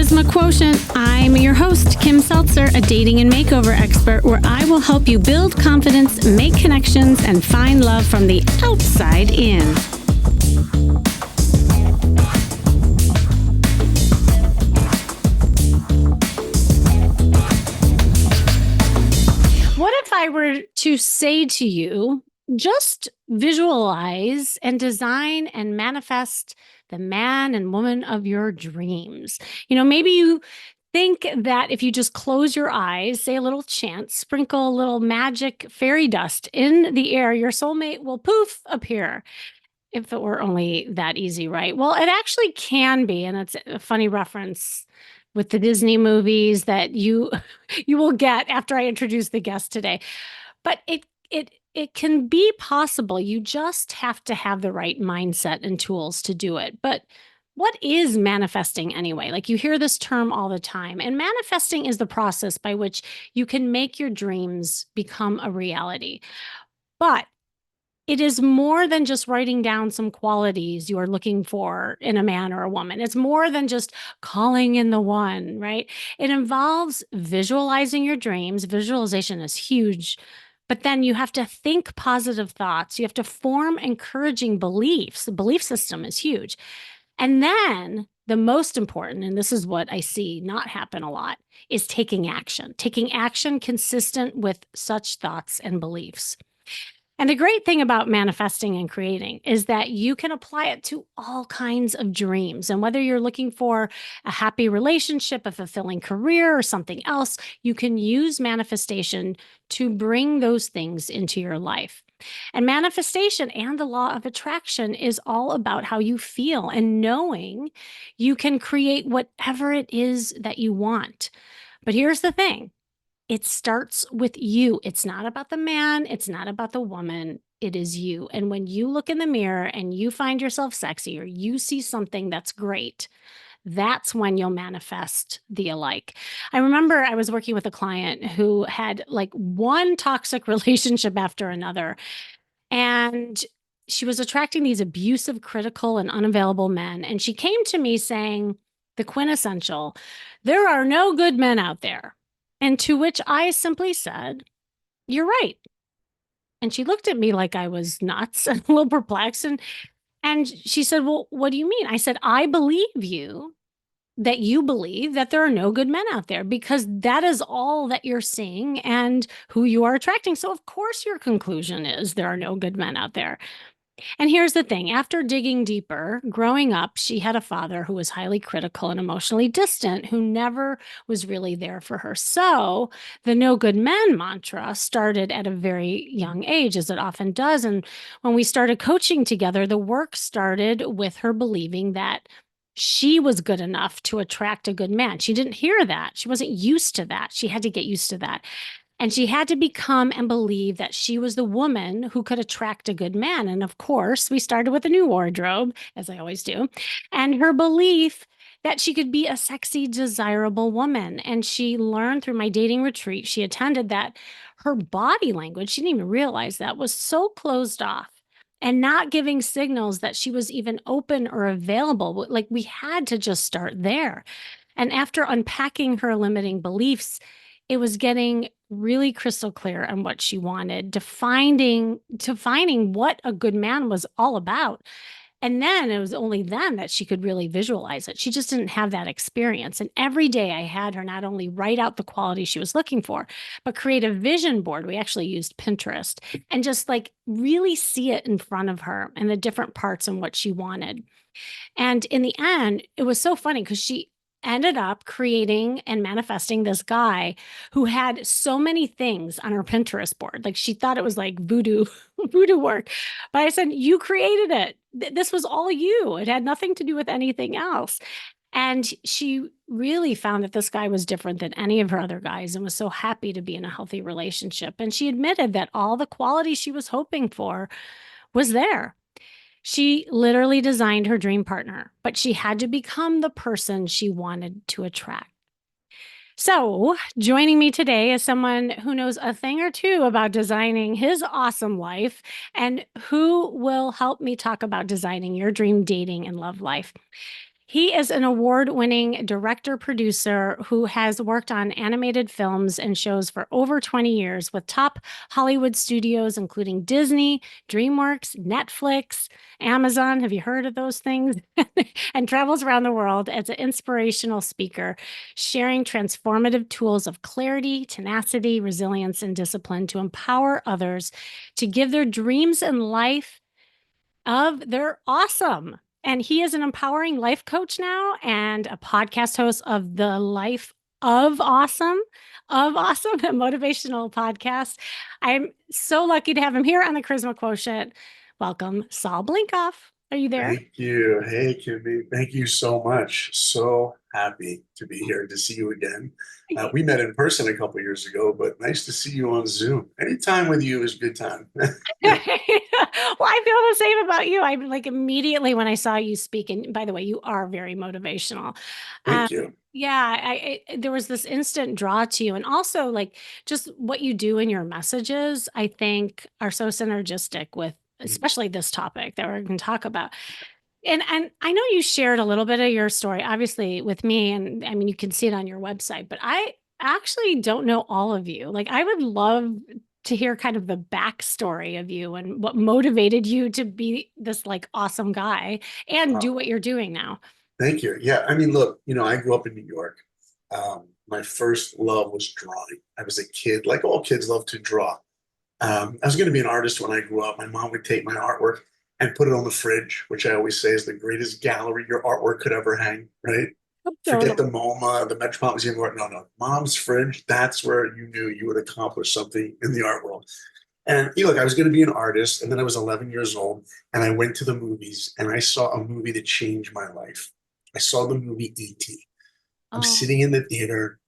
Charisma Quotient. I'm your host, Kim Seltzer, a dating and makeover expert, where I will help you build confidence, make connections, and find love from the outside in. What if I were to say to you, just visualize and design and manifest the man and woman of your dreams? Maybe you think that if you just close your eyes, say a little chant, sprinkle a little magic fairy dust in the air, your soulmate will poof appear. If it were only that easy, right? Well, it actually can be, and it's a funny reference with the Disney movies that you you will get after I introduce the guest today. But it can be possible. You just have to have the right mindset and tools to do it. But what is manifesting anyway? Like, you hear this term all the time, and manifesting is the process by which you can make your dreams become a reality. But it is more than just writing down some qualities you are looking for in a man or a woman. It's more than just calling in the one, right? It involves visualizing your dreams. Visualization is huge, but then you have to think positive thoughts. You have to form encouraging beliefs. The belief system is huge. And then the most important, and this is what I see not happen a lot, is taking action consistent with such thoughts and beliefs. And the great thing about manifesting and creating is that you can apply it to all kinds of dreams. And whether you're looking for a happy relationship, a fulfilling career, or something else, you can use manifestation to bring those things into your life. And manifestation and the law of attraction is all about how you feel and knowing you can create whatever it is that you want. But here's the thing. It starts with you. It's not about the man. It's not about the woman. It is you. And when you look in the mirror and you find yourself sexy, or you see something that's great, that's when you'll manifest the alike. I remember I was working with a client who had like one toxic relationship after another, and she was attracting these abusive, critical, and unavailable men. And she came to me saying the quintessential, "There are no good men out there." And to which I simply said, "You're right." And she looked at me like I was nuts and a little perplexed. And she said, "Well, what do you mean?" I said, "I believe you that you believe that there are no good men out there, because that is all that you're seeing and who you are attracting. So of course your conclusion is there are no good men out there." And here's the thing. After digging deeper, growing up, she had a father who was highly critical and emotionally distant, who never was really there for her. So the no good men mantra started at a very young age, as it often does. And when we started coaching together, the work started with her believing that she was good enough to attract a good man. She didn't hear that. She wasn't used to that. She had to get used to that. And she had to become and believe that she was the woman who could attract a good man. And of course, we started with a new wardrobe, as I always do, and her belief that she could be a sexy, desirable woman. And she learned through my dating retreat she attended that her body language, she didn't even realize that, was so closed off and not giving signals that she was even open or available. Like, we had to just start there. And after unpacking her limiting beliefs, it was getting really crystal clear on what she wanted, defining what a good man was all about. And then it was only then that she could really visualize it. She just didn't have that experience. And every day I had her not only write out the quality she was looking for, but create a vision board. We actually used Pinterest, and just like really see it in front of her and the different parts and what she wanted. And in the end, it was so funny because she ended up creating and manifesting this guy who had so many things on her Pinterest board. Like, she thought it was like voodoo, voodoo work. But I said, "You created it. This was all you. It had nothing to do with anything else." And she really found that this guy was different than any of her other guys and was so happy to be in a healthy relationship. And she admitted that all the quality she was hoping for was there. She literally designed her dream partner, but she had to become the person she wanted to attract. So, joining me today is someone who knows a thing or two about designing his awesome life, and who will help me talk about designing your dream dating and love life. He is an award-winning director-producer who has worked on animated films and shows for over 20 years with top Hollywood studios, including Disney, Dreamworks, Netflix, Amazon. Have you heard of those things? And travels around the world as an inspirational speaker, sharing transformative tools of clarity, tenacity, resilience, and discipline to empower others to give their dreams and life of they're awesome. And he is an empowering life coach now and a podcast host of the Life of Awesome, a motivational podcast. I'm so lucky to have him here on the Charisma Quotient. Welcome, Saul Blinkoff. Are you there? Thank you. Hey, Kimmy. Thank you so much. So happy to be here to see you again. We met in person a couple years ago, but nice to see you on Zoom. Anytime with you is a good time. Well, I feel the same about you. I'm like immediately when I saw you speak, and by the way, you are very motivational. Um, Thank you. yeah, there was this instant draw to you, and also like just what you do in your messages, I think are so synergistic with especially this topic that we're going to talk about. And I know you shared a little bit of your story, obviously, with me, and I mean, you can see it on your website, but I actually don't know all of you. Like, I would love to hear kind of the backstory of you and what motivated you to be this like awesome guy and do Wow. what you're doing now. Thank you. Yeah. I mean, look, I grew up in New York. My first love was drawing. I was a kid, like all kids love to draw. I was going to be an artist when I grew up. My mom would take my artwork and put it on the fridge, which I always say is the greatest gallery your artwork could ever hang, right? Forget the Totally. MoMA, the Metropolitan Museum. No, no. Mom's fridge, that's where you knew you would accomplish something in the art world. And look, I was going to be an artist, and then I was 11 years old, and I went to the movies, and I saw a movie that changed my life. I saw the movie E.T. I'm Oh, sitting in the theater,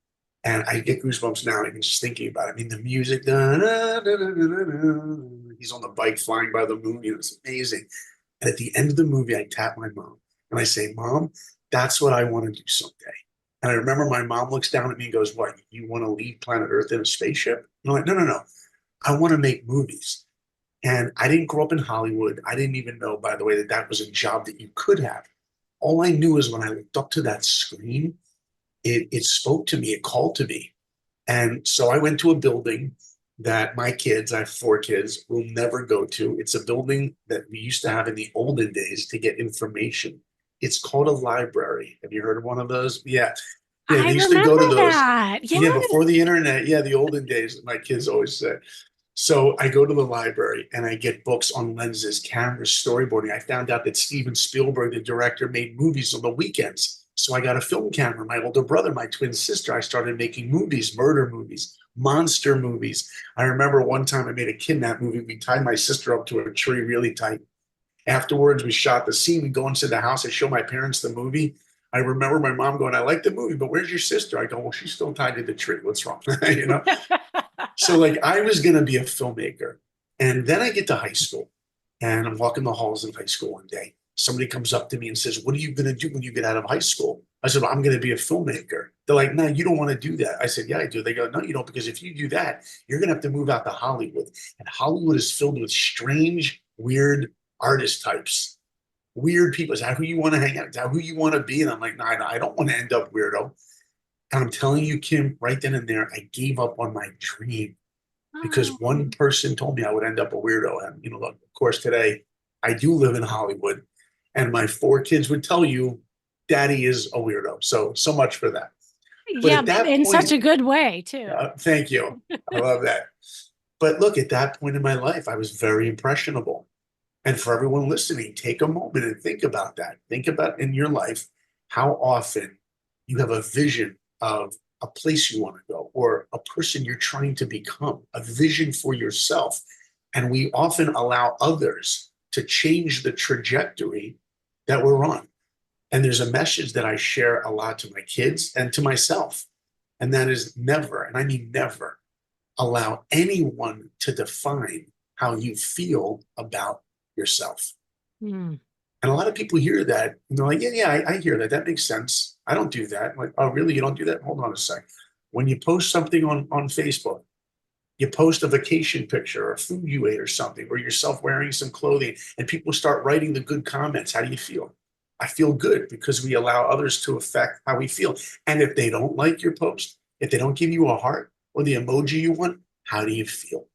and I get goosebumps now, even just thinking about it. I mean, the music, da, da, da, da, da, da. He's on the bike flying by the moon. It's amazing. And at the end of the movie, I tap my mom and I say, Mom, that's what I want to do someday. And I remember my mom looks down at me and goes, What, you want to leave planet Earth in a spaceship? And I'm like, No, no, no. I want to make movies. And I didn't grow up in Hollywood. I didn't even know, by the way, that that was a job that you could have. All I knew is when I looked up to that screen, it spoke to me, it called to me. And so I went to a building that my kids, I have 4 kids, will never go to. It's a building that we used to have in the olden days to get information. It's called a library. Have you heard of one of those? Yeah. Yeah, I they used to go to remember those. that. Yeah, Yes. before the internet. Yeah, the olden days, my kids always say. So I go to the library and I get books on lenses, cameras, storyboarding. I found out that Steven Spielberg, the director, made movies on the weekends. So I got a film camera. My older brother, my twin sister, I started making movies, murder movies, monster movies. I remember one time I made a kidnap movie. We tied my sister up to a tree really tight. Afterwards, we shot the scene. We go into the house. I show my parents the movie. I remember my mom going, I like the movie, but where's your sister? I go, well, she's still tied to the tree. What's wrong? you know? So like I was going to be a filmmaker. And then I get to high school and I'm walking the halls of high school one day. Somebody comes up to me and says, what are you going to do when you get out of high school? I said, well, I'm going to be a filmmaker. They're like, no, you don't want to do that. I said, yeah, I do. They go, no, you don't, because if you do that, you're going to have to move out to Hollywood. And Hollywood is filled with strange, weird artist types, weird people. Is that who you want to hang out? Is that who you want to be? And I'm like, no, I don't want to end up weirdo. And I'm telling you, Kim, right then and there, I gave up on my dream because Oh, one person told me I would end up a weirdo. And, look, of course, today I do live in Hollywood and my 4 kids would tell you daddy is a weirdo. So much for that. But yeah, at but that in such point, a good way too. thank you. I love that. But look, at that point in my life, I was very impressionable. And for everyone listening, take a moment and think about that. Think about in your life how often you have a vision of a place you want to go or a person you're trying to become, a vision for yourself. And we often allow others to change the trajectory that we're on. And there's a message that I share a lot to my kids and to myself. And that is never, and I mean never, allow anyone to define how you feel about yourself. Hmm. And a lot of people hear that and they're like, yeah, yeah, I hear that. That makes sense. I don't do that. I'm like, oh, really? You don't do that? Hold on a sec. When you post something on Facebook, you post a vacation picture or food you ate or something, or yourself wearing some clothing, and people start writing the good comments. How do you feel? I feel good because we allow others to affect how we feel. And if they don't like your post, if they don't give you a heart or the emoji you want, how do you feel?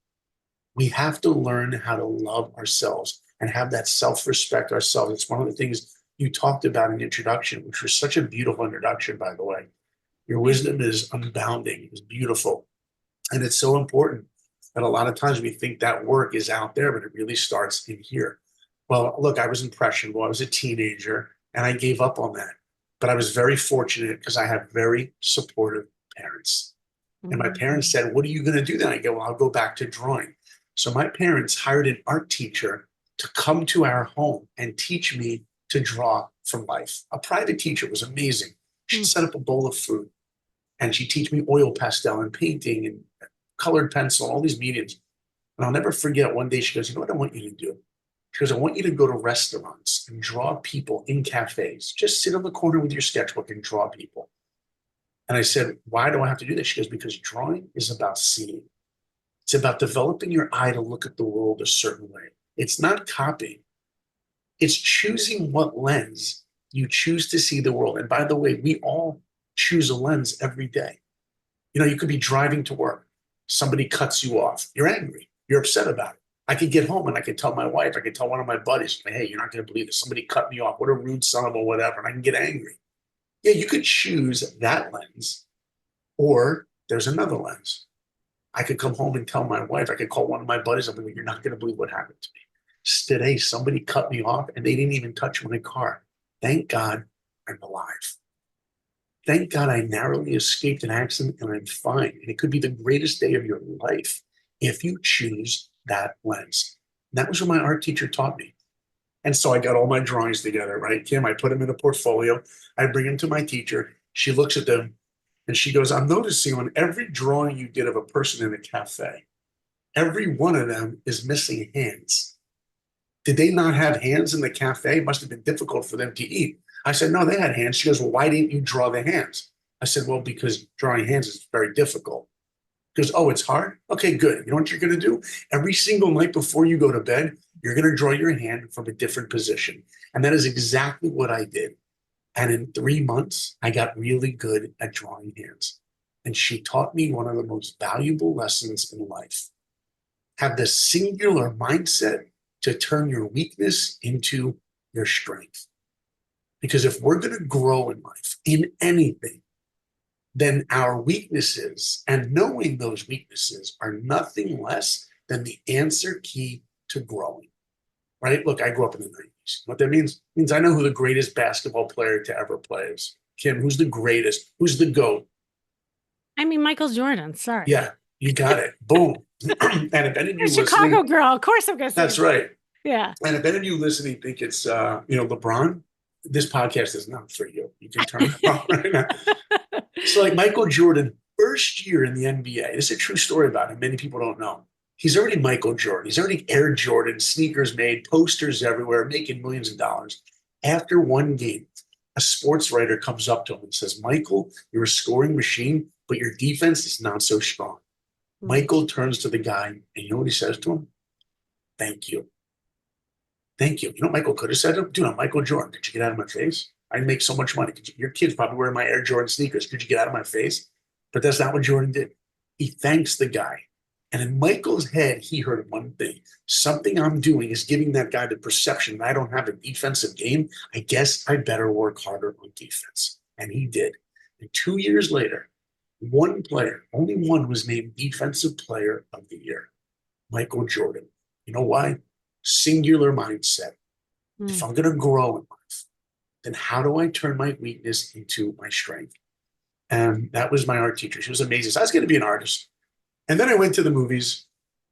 We have to learn how to love ourselves and have that self-respect ourselves. It's one of the things you talked about in the introduction, which was such a beautiful introduction, by the way. Your wisdom is unbounding, it's beautiful. And it's so important that a lot of times we think that work is out there, but it really starts in here. Well, look, I was impressionable. I was a teenager and I gave up on that. But I was very fortunate because I have very supportive parents. And my parents said, what are you going to do then? I go, well, I'll go back to drawing. So my parents hired an art teacher to come to our home and teach me to draw from life. A private teacher was amazing. She'd set up a bowl of fruit and she'd teach me oil pastel and painting and colored pencil, all these mediums. And I'll never forget one day she goes, you know what I want you to do? She goes, I want you to go to restaurants and draw people in cafes. Just sit on the corner with your sketchbook and draw people. And I said, why do I have to do this? She goes, because drawing is about seeing. It's about developing your eye to look at the world a certain way. It's not copying. It's choosing what lens you choose to see the world. And by the way, we all choose a lens every day. You know, you could be driving to work. Somebody cuts you off. You're angry. You're upset about it. I could get home and I could tell my wife, I could tell one of my buddies, hey, you're not going to believe this. Somebody cut me off. What a rude son of a whatever. And I can get angry. Yeah, you could choose that lens, or there's another lens. I could come home and tell my wife, I could call one of my buddies up and go, you're not going to believe what happened to me. Today, somebody cut me off and they didn't even touch my car. Thank God I'm alive. Thank God I narrowly escaped an accident and I'm fine. And it could be the greatest day of your life if you choose that lens. And that was what my art teacher taught me. And so I got all my drawings together, right, Kim? I put them in a portfolio. I bring them to my teacher. She looks at them and she goes, I'm noticing on every drawing you did of a person in a cafe, every one of them is missing hands. Did they not have hands in the cafe? It must have been difficult for them to eat. I said, no, they had hands. She goes, well, why didn't you draw the hands? I said, well, because drawing hands is very difficult. She goes, oh, it's hard? Okay, good. You know what you're going to do? Every single night before you go to bed, you're going to draw your hand from a different position. And that is exactly what I did. And in 3 months, I got really good at drawing hands. And she taught me one of the most valuable lessons in life. Have the singular mindset to turn your weakness into your strength. Because if we're going to grow in life, in anything, then our weaknesses and knowing those weaknesses are nothing less than the answer key to growing, right? Look, I grew up in the 90s. What that means I know who the greatest basketball player to ever play is. Kim, who's the greatest? Who's the GOAT? I mean, Michael Jordan, sorry. Yeah, you got it. Boom. And if any of A you Chicago listening, girl, of course I'm going to say that's that. right. Yeah. And if any of you listening think it's, LeBron, this podcast is not for you. You can turn it off right now. So like Michael Jordan, first year in the NBA, this is a true story about him. Many people don't know. He's already Michael Jordan. He's already Air Jordan, sneakers made, posters everywhere, making millions of dollars. After one game, a sports writer comes up to him and says, Michael, you're a scoring machine, but your defense is not so strong. Michael turns to the guy, and you know what he says to him? Thank you. Thank you. You know what Michael could have said to him? Dude, I'm Michael Jordan. Could you get out of my face? I make so much money. Your kid's probably wearing my Air Jordan sneakers. Could you get out of my face? But that's not what Jordan did. He thanks the guy. And in Michael's head, he heard one thing. Something I'm doing is giving that guy the perception that I don't have a defensive game. I guess I better work harder on defense. And he did. And 2 years later, one player, only one, was named Defensive Player of the Year, Michael Jordan. You know why? Singular mindset. If I'm going to grow in life, then how do I turn my weakness into my strength? And that was my art teacher. She was amazing. So I was going to be an artist. And then I went to the movies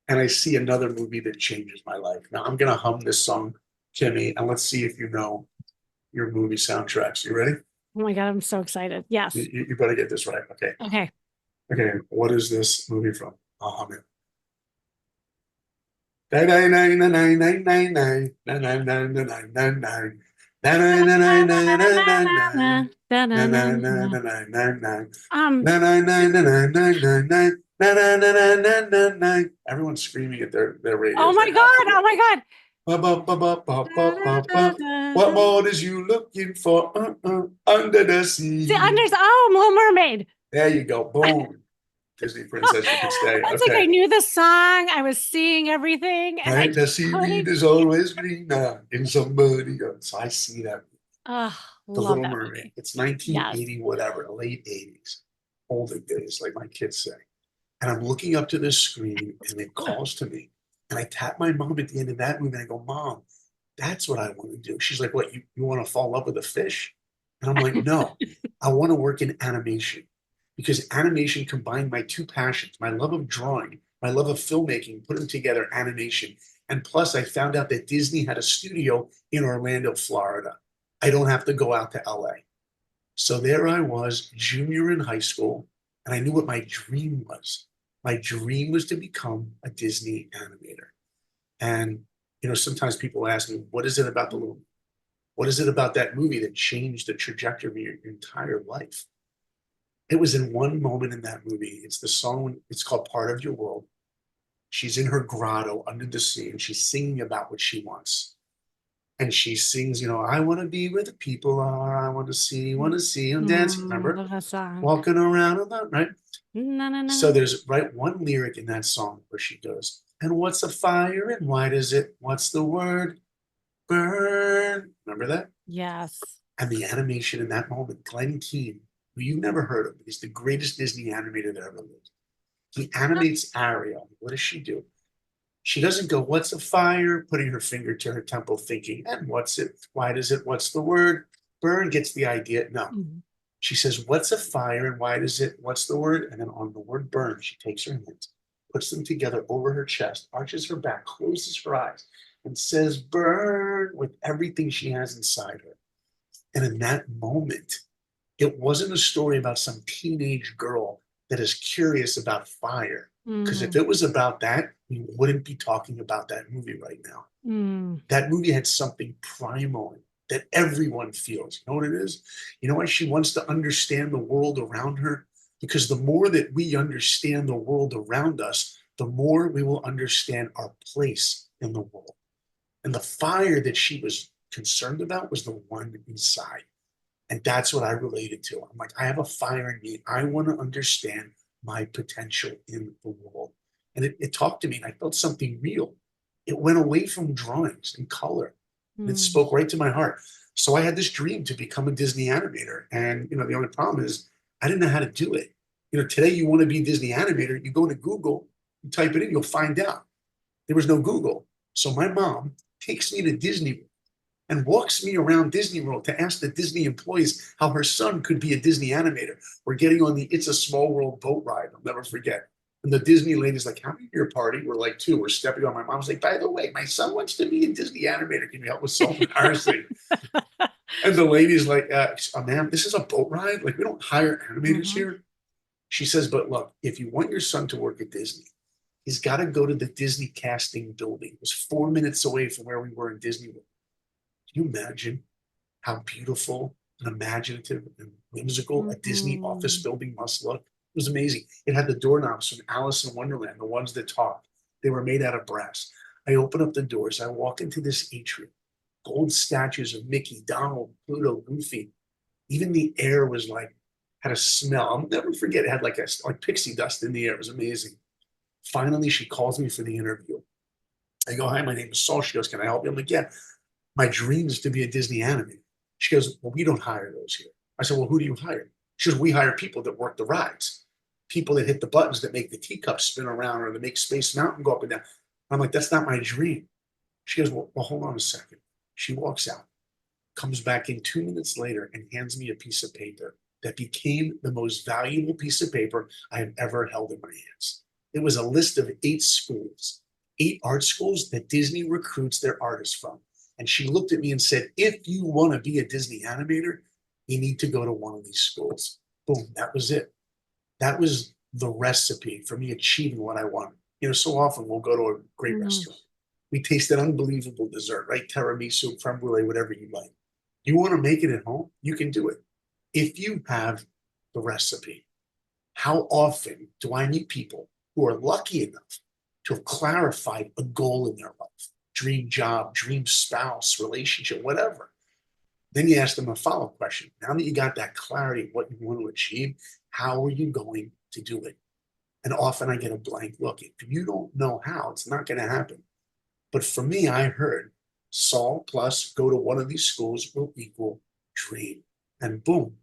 and I see another movie that changes my life. Now I'm going to hum this song, Kimmy, and let's see if you know your movie soundtracks. You ready? Oh my God, I'm so excited. Yes. You better get this right. Okay. Okay. Okay. What is this movie from? I'll hum it. Everyone's screaming at their radios. Oh my God. Oh my God. Ba, ba, ba, ba, ba, ba, ba, ba. What Da-da-da-da. more is you looking for? Under the See, sea. Little Mermaid. There you go. Boom. Disney princess, you could stay. It's like Okay. I knew the song, I was seeing everything, and I Right? The just seaweed couldn't. is always greener in somebody else. So I see that. Oh, The love Little that Mermaid. movie. It's Yes. 1980, whatever, late 80s, olden days, like my kids say. And I'm looking up to this screen and it calls to me. And I tap my mom at the end of that movie and I go, Mom, that's what I want to do. She's like, What, you want to fall in love with a fish? And I'm like, No, I want to work in animation because animation combined my two passions, my love of drawing, my love of filmmaking, put them together, animation. And plus, I found out that Disney had a studio in Orlando, Florida. I don't have to go out to LA. So there I was, junior in high school, and I knew what my dream was. My dream was to become a Disney animator. And sometimes people ask me, what is it about the little, what is it about that movie that changed the trajectory of your entire life? It was in one moment in that movie. It's the song, it's called Part of Your World. She's in her grotto under the sea and she's singing about what she wants. And she sings, I want to be where the people are. I want to see them dancing. Remember? Love that song. Walking around alone, right? Na, na, na. So there's one lyric in that song where she goes, and what's a fire and why does it, what's the word? Burn. Remember that? Yes. And the animation in that moment, Glenn Keane, who you've never heard of, he's the greatest Disney animator that ever lived. He animates Ariel. What does she do? She doesn't go, what's a fire? Putting her finger to her temple thinking, and what's it? Why does it? What's the word? Burn gets the idea. No. Mhm. She says, what's a fire and why does it? What's the word? And then on the word burn, she takes her hands, puts them together over her chest, arches her back, closes her eyes, and says, burn with everything she has inside her. And in that moment, it wasn't a story about some teenage girl that is curious about fire. Because if Mm. it was about that, we wouldn't be talking about that movie right now. Mm. That movie had something primal in it that everyone feels. You know what it is? You know why she wants to understand the world around her? Because the more that we understand the world around us, the more we will understand our place in the world. And the fire that she was concerned about was the one inside. And that's what I related to. I'm like, I have a fire in me. I want to understand my potential in the world. And it talked to me, and I felt something real. It went away from drawings and color, and it Mm. spoke right to my heart. So I had this dream to become a Disney animator. And the only problem is I didn't know how to do it. Today you want to be a Disney animator, you go to Google, you type it in, you'll find out. There was no Google. So my mom takes me to Disney and walks me around Disney World to ask the Disney employees how her son could be a Disney animator. We're getting on the It's a Small World boat ride. I'll never forget. And the Disney lady's like, how many your party? We're like two. We're stepping on. My mom's like, by the way, my son wants to be a Disney animator. Can you help? It was so embarrassing. And the lady's like, ma'am, this is a boat ride. Like, we don't hire animators Mhm. here. She says, but look, if you want your son to work at Disney, he's got to go to the Disney casting building. It was 4 minutes away from where we were in Disney World. Can you imagine how beautiful and imaginative and whimsical a Disney office Mhm. building must look? It was amazing. It had the doorknobs from Alice in Wonderland, the ones that talked. They were made out of brass. I open up the doors. I walk into this atrium. Gold statues of Mickey, Donald, Pluto, Goofy. Even the air was like, had a smell. I'll never forget. It had like pixie dust in the air. It was amazing. Finally, she calls me for the interview. I go, hi, my name is Saul. She goes, can I help you? I'm like, yeah, my dream is to be a Disney animator. She goes, well, we don't hire those here. I said, well, who do you hire? She goes, we hire people that work the rides, people that hit the buttons that make the teacups spin around or that make Space Mountain go up and down. I'm like, that's not my dream. She goes, well, hold on a second. She walks out, comes back in 2 minutes later and hands me a piece of paper that became the most valuable piece of paper I have ever held in my hands. It was a list of 8 schools, 8 art schools that Disney recruits their artists from. And she looked at me and said, if you want to be a Disney animator, you need to go to one of these schools. Boom, that was it. That was the recipe for me achieving what I wanted. So often we'll go to a great Mhm. restaurant. We taste an unbelievable dessert, right? Tiramisu, creme brulee, whatever you like. You want to make it at home? You can do it. If you have the recipe, how often do I meet people who are lucky enough to have clarified a goal in their life? dream job, dream spouse, relationship, whatever. Then you ask them a follow-up question. Now that you got that clarity of what you want to achieve, how are you going to do it? And often I get a blank look. If you don't know how, it's not going to happen. But for me, I heard Saul plus go to one of these schools will equal dream. And boom,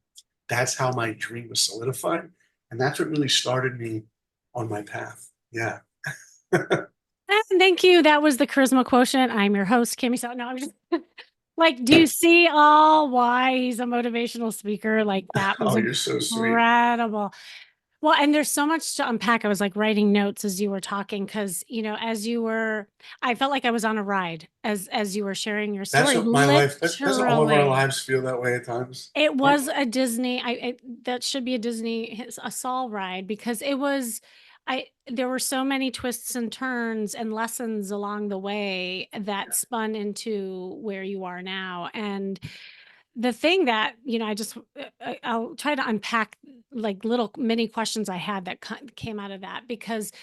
that's how my dream was solidified. And that's what really started me on my path. Yeah. And thank you. That was the Charisma Quotient. I'm your host, Kimmy Seltzer. No, I'm just like, do you see all why he's a motivational speaker? Like, that was Oh, you're so sweet. incredible. Well, and there's so much to unpack. I was like writing notes as you were talking because, as you were, I felt like I was on a ride as you were sharing your That's story. what my life, doesn't all of our Literally. lives feel that way at times? It was a Disney. That should be a Disney a Saul ride because it was. There were so many twists and turns and lessons along the way that spun into where you are now. And the thing that I'll try to unpack like little mini questions I had that came out of that because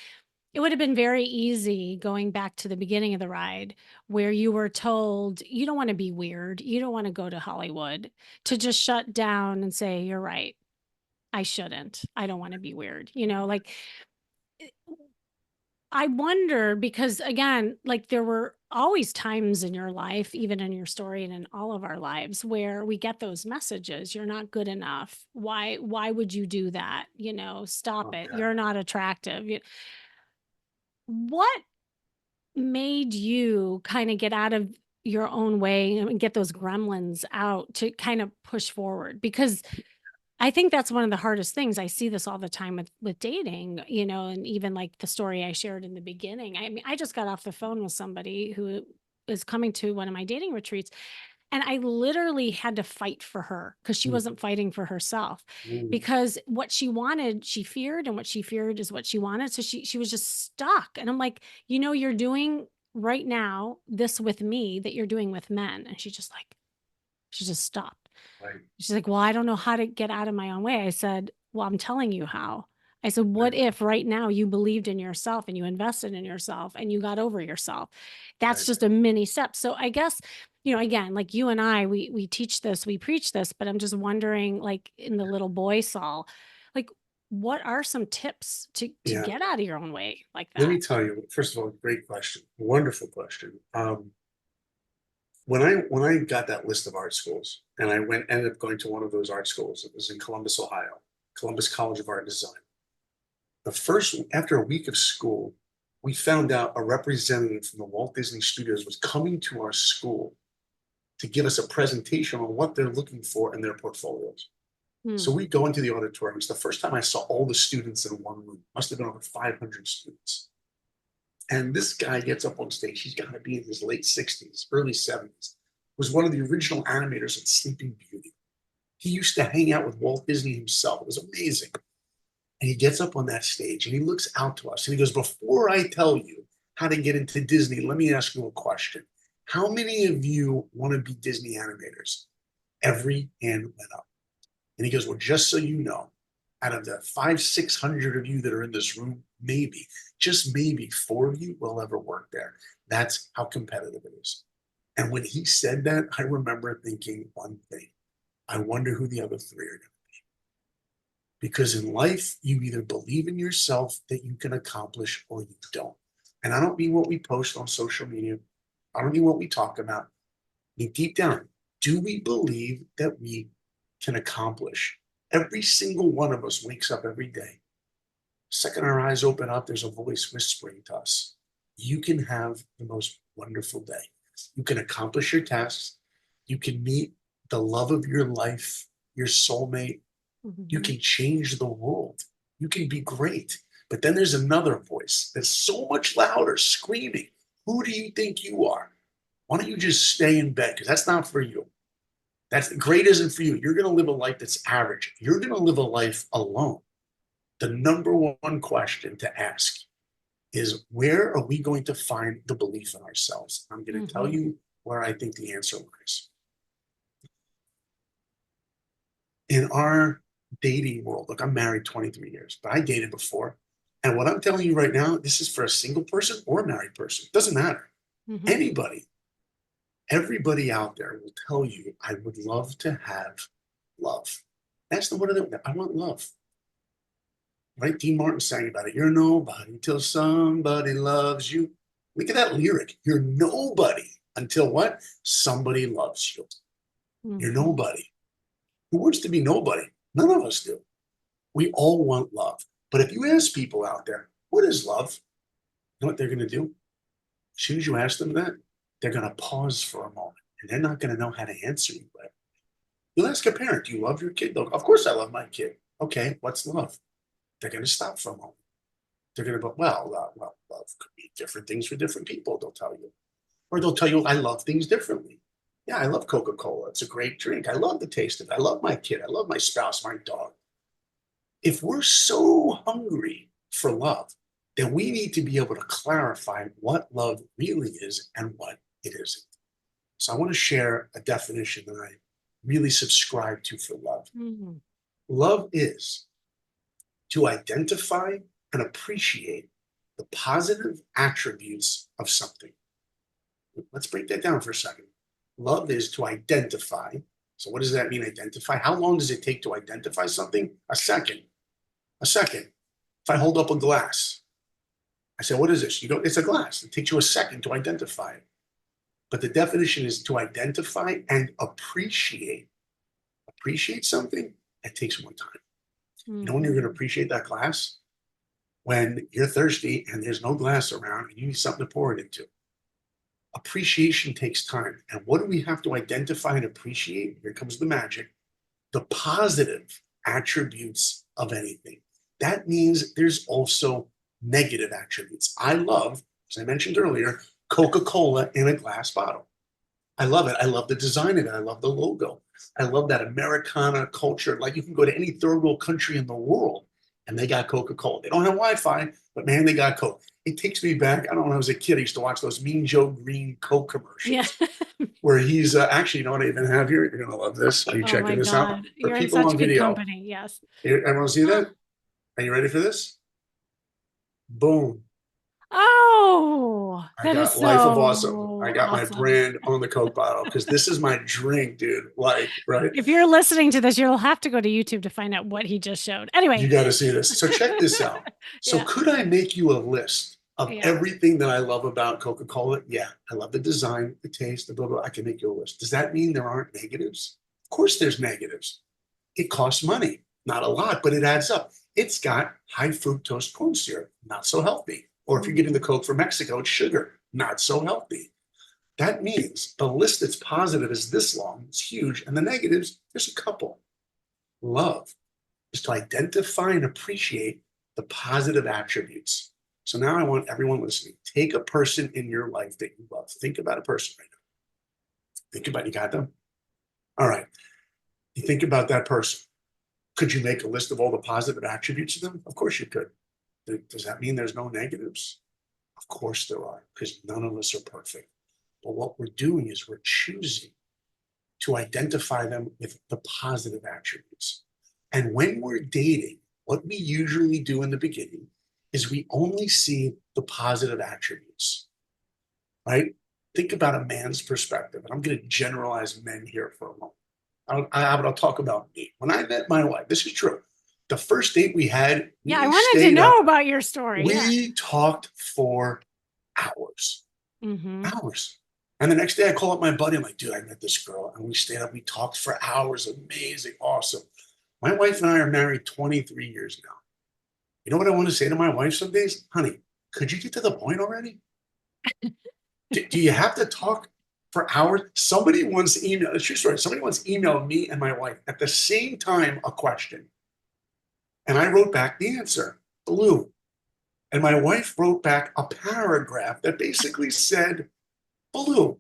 it would have been very easy going back to the beginning of the ride where you were told you don't want to be weird, you don't want to go to Hollywood, to just shut down and say, "You're right. I shouldn't. I don't want to be weird." Like I wonder because again, like there were always times in your life, even in your story and in all of our lives, where we get those messages, you're not good enough. Why would you do that? Stop it. Okay. You're not attractive. What made you kind of get out of your own way and get those gremlins out to kind of push forward? Because I think that's one of the hardest things. I see this all the time with dating, and even like the story I shared in the beginning. I mean, I just got off the phone with somebody who is coming to one of my dating retreats. And I literally had to fight for her because she Mm, wasn't fighting for herself mm, because what she wanted, she feared, and what she feared is what she wanted. So she was just stuck. And I'm like, you're doing right now this with me that you're doing with men. And she just stopped. right, She's like, well, I don't know how to get out of my own way. I said, well, I'm telling you how. I said, right, what if right now you believed in yourself and you invested in yourself and you got over yourself? That's right. just a mini step. So I guess, again, like you and I, we teach this, we preach this, but I'm just wondering, like in the little boy Saul, like what are some tips to Yeah. get out of your own way like Let that? me tell you, first of all, great question. Wonderful question. When I got that list of art schools and I ended up going to one of those art schools, it was in Columbus, Ohio, Columbus College of Art and Design. After a week of school, we found out a representative from the Walt Disney Studios was coming to our school to give us a presentation on what they're looking for in their portfolios. Hmm. So we go into the auditorium. It's the first time I saw all the students in one room. Must have been over 500 students. And this guy gets up on stage. He's got to be in his late 60s, early 70s. Was one of the original animators of Sleeping Beauty. He used to hang out with Walt Disney himself. It was amazing. And he gets up on that stage and he looks out to us and he goes, before I tell you how to get into Disney, let me ask you a question. How many of you want to be Disney animators? Every hand went up. And he goes, well, just so you know, out of the 600 of you that are in this room, maybe, just maybe 4 of you will ever work there. That's how competitive it is. And when he said that, I remember thinking one thing. I wonder who the other 3 are going to be. Because in life, you either believe in yourself that you can accomplish or you don't. And I don't mean what we post on social media. I don't mean what we talk about. I mean, deep down, do we believe that we can accomplish? Every single one of us wakes up every day. Second our eyes open up, there's a voice whispering to us. You can have the most wonderful day. You can accomplish your tasks. You can meet the love of your life, your soulmate. You Mhm. can change the world. You can be great. But then there's another voice that's so much louder, screaming, who do you think you are? Why don't you just stay in bed? Because that's not for you. That's great isn't for you. You're going to live a life that's average. You're going to live a life alone. The number one question to ask is where are we going to find the belief in ourselves? I'm going to tell Mhm. you where I think the answer lies. In our dating world, look, I'm married 23 years, but I dated before. And what I'm telling you right now, this is for a single person or a married person. It doesn't matter. Mm-hmm. Anybody, everybody out there will tell you, I would love to have love. Ask them, what are they? I want love. Right? Dean Martin sang about it. You're nobody till somebody loves you. Look at that lyric. You're nobody until what? Somebody loves you. You're Mm-hmm. nobody. Who wants to be nobody? None of us do. We all want love. But if you ask people out there, what is love? You know what they're going to do? As soon as you ask them that, they're going to pause for a moment and they're not going to know how to answer you. Right? You'll ask a parent, do you love your kid? Of course I love my kid. Okay, what's love? They're going to stop for a moment. They're going to go, well, love could be different things for different people, they'll tell you. Or they'll tell you, I love things differently. Yeah, I love Coca-Cola. It's a great drink. I love the taste of it. I love my kid. I love my spouse, my dog. If we're so hungry for love, then we need to be able to clarify what love really is and what it isn't. So I want to share a definition that I really subscribe to for love. Mm-hmm. Love is to identify and appreciate the positive attributes of something. Let's break that down for a second. Love is to identify. So what does that mean, identify? How long does it take to identify something? A second. A second. If I hold up a glass, I say, what is this? You go, it's a glass. It takes you a second to identify it. But the definition is to identify and appreciate. Appreciate something, it takes more time. You know when you're going to appreciate that glass? When you're thirsty and there's no glass around and you need something to pour it into. Appreciation takes time. And what do we have to identify and appreciate? Here comes the magic. The positive attributes of anything. That means there's also negative attributes. I love, as I mentioned earlier, Coca-Cola in a glass bottle. I love it. I love the design of it. I love the logo. I love that Americana culture. Like you can go to any third world country in the world and they got Coca-Cola. They don't have Wi-Fi, but man, they got Coke. It takes me back. I don't know, when I was a kid, I used to watch those Mean Joe Green Coke Yeah. commercials where he's actually, you know what I even have here? You're going to love this. Are you Oh checking my this out? God. For You're in people such on good video, company. Yes. everyone see that? Are you ready for this? Boom. Oh, I that is got Life of Awesome. I so got my awesome. brand on the Coke bottle because this is my drink, dude. Like, right? If you're listening to this, you'll have to go to YouTube to find out what he just showed. You Anyway. got to see this. So check this out. So Yeah. could I make you a list of Yeah. everything that I love about Coca-Cola? Yeah, I love the design, the taste, the blah, blah. I can make you a list. Does that mean there aren't negatives? Of course there's negatives. It costs money. Not a lot, but it adds up. It's got high fructose corn syrup, not so healthy. Or if you're getting the Coke from Mexico, it's sugar, not so healthy. That means the list that's positive is this long, it's huge, and the negatives, there's a couple. Love is to identify and appreciate the positive attributes. So now I want everyone listening, take a person in your life that you love. Think about a person right now. Think about, you got them? All right. You think about that person. Could you make a list of all the positive attributes of them? Of course you could. Does that mean there's no negatives? Of course there are, because none of us are perfect. But what we're doing is we're choosing to identify them with the positive attributes. And when we're dating, what we usually do in the beginning is we only see the positive attributes, right? Think about a man's perspective. And I'm going to generalize men here for a moment. I'll talk about me. When I met my wife, this is true. The first date we had, Yeah, I we wanted to stayed know up. about your story. Yeah. We talked for hours, Mm-hmm. hours. And the next day I call up my buddy. I'm like, dude, I met this girl. And we stayed up. We talked for hours. Amazing. Awesome. My wife and I are married 23 years now. You know what I want to say to my wife some days? Honey, could you get to the point already? Do you have to talk for hours? Somebody once emailed, it's true story. Somebody once emailed me and my wife at the same time a question. And I wrote back the answer, blue. And my wife wrote back a paragraph that basically said, blue.